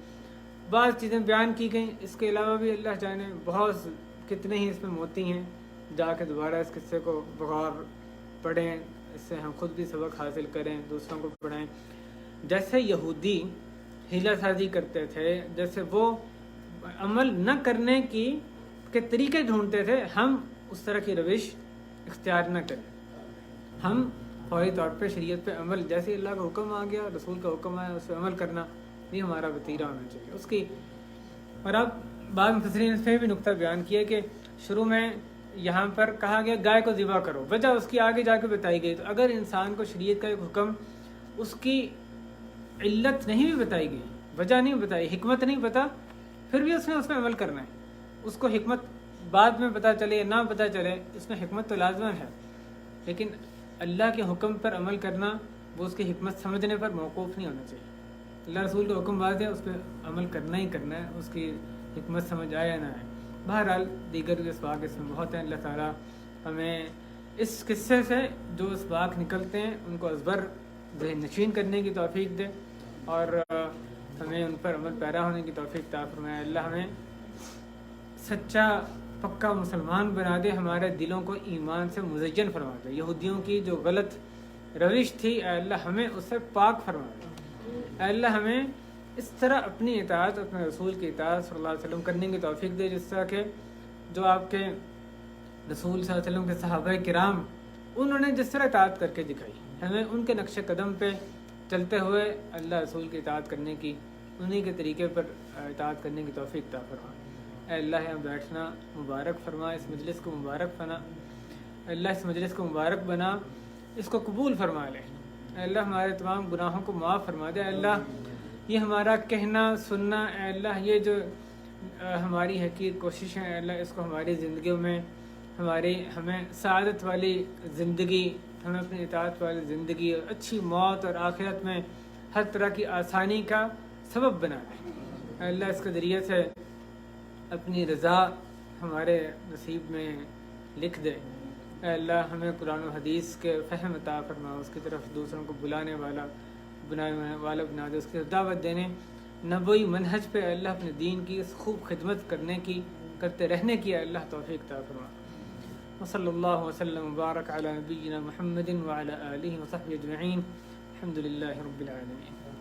بعض چیزیں بیان کی گئیں، اس کے علاوہ بھی اللہ جانے بہت کتنے ہی اس میں موتی ہیں. جا کے دوبارہ اس قصے کو بغور پڑھیں، اس سے ہم خود بھی سبق حاصل کریں، دوسروں کو پڑھائیں. جیسے یہودی ہیلا سازی کرتے تھے، جیسے وہ عمل نہ کرنے کے طریقے ڈھونڈتے تھے، ہم اس طرح کی روش اختیار نہ کریں. ہم فوری طور پہ شریعت پہ عمل، جیسے اللہ کا حکم آ گیا، رسول کا حکم آیا، اس پہ عمل کرنا یہ ہمارا وتیرہ ہونا چاہیے اس کی. اور اب بعض مفسرین نے بھی نقطہ بیان کیا کہ شروع میں یہاں پر کہا گیا گائے کو ذبح کرو، وجہ اس کی آگے جا کے بتائی گئی. تو اگر انسان کو شریعت کا ایک حکم، اس کی علت نہیں بھی بتائی گئی، وجہ نہیں بتائی، حکمت نہیں پتا، پھر بھی اس نے اس میں عمل کرنا ہے. اس کو حکمت بعد میں پتہ چلے یا نہ پتہ چلے، اس میں حکمت تو لازمن ہے، لیکن اللہ کے حکم پر عمل کرنا وہ اس کی حکمت سمجھنے پر موقوف نہیں ہونا چاہیے. اللہ رسول کا حکم واضح ہے، اس پہ عمل کرنا ہی کرنا ہے، اس کی حکمت سمجھ آیا نہ آئے. بہرحال دیگر بھی اسباق اس میں بہت ہیں. اللہ تعالیٰ ہمیں اس قصے سے جو اسباق نکلتے ہیں ان کو ازبر ذہن نشین کرنے کی توفیق دے، اور ہمیں ان پر عمل پیرا ہونے کی توفیق عطا فرمائے. اللہ ہمیں سچا پکا مسلمان بنا دے، ہمارے دلوں کو ایمان سے مزین فرما دے. یہودیوں کی جو غلط روش تھی اے اللہ ہمیں اس سے پاک فرما دے. اے اللہ ہمیں اس طرح اپنی اطاعت، اپنے رسول کی اطاعت صلی اللہ علیہ وسلم کرنے کی توفیق دے، جس طرح کہ جو آپ کے رسول صلی اللہ علیہ وسلم کے صحابہ کرام انہوں نے جس طرح اطاعت کر کے دکھائی، ہمیں ان کے نقش قدم پہ چلتے ہوئے اللہ رسول کی اطاعت کرنے کی، انہی کے طریقے پر اطاعت کرنے کی توفیق عطا فرما. اے اللہ یہاں بیٹھنا مبارک فرما، اس مجلس کو مبارک بنا. اللہ اس مجلس کو مبارک بنا، اس کو قبول فرما لے. اے اللہ ہمارے تمام گناہوں کو معاف فرما دے. اے اللہ یہ ہمارا کہنا سننا، اے اللہ یہ جو ہماری حقیر کوشش ہے، اے اللہ اس کو ہماری زندگیوں میں ہمیں سعادت والی زندگی، ہمیں اپنی اطاعت والی زندگی، اچھی موت اور آخرت میں ہر طرح کی آسانی کا سبب بنا دے. اے اللہ اس کے ذریعے سے اپنی رضا ہمارے نصیب میں لکھ دے. اے اللہ ہمیں قرآن و حدیث کے فہم عطا فرما، اس کی طرف دوسروں کو بلانے والا بنا دے، اس کی دعوت دینے نبوی منہج پہ اے اللہ اپنے دین کی اس خوب خدمت کرتے رہنے کی اے اللہ توفیق عطا فرما. وصلی اللہ وسلم وبارک علی نبینا محمد وعلی آلہ وصحبہ اجمعین. الحمد للہ رب العالمین.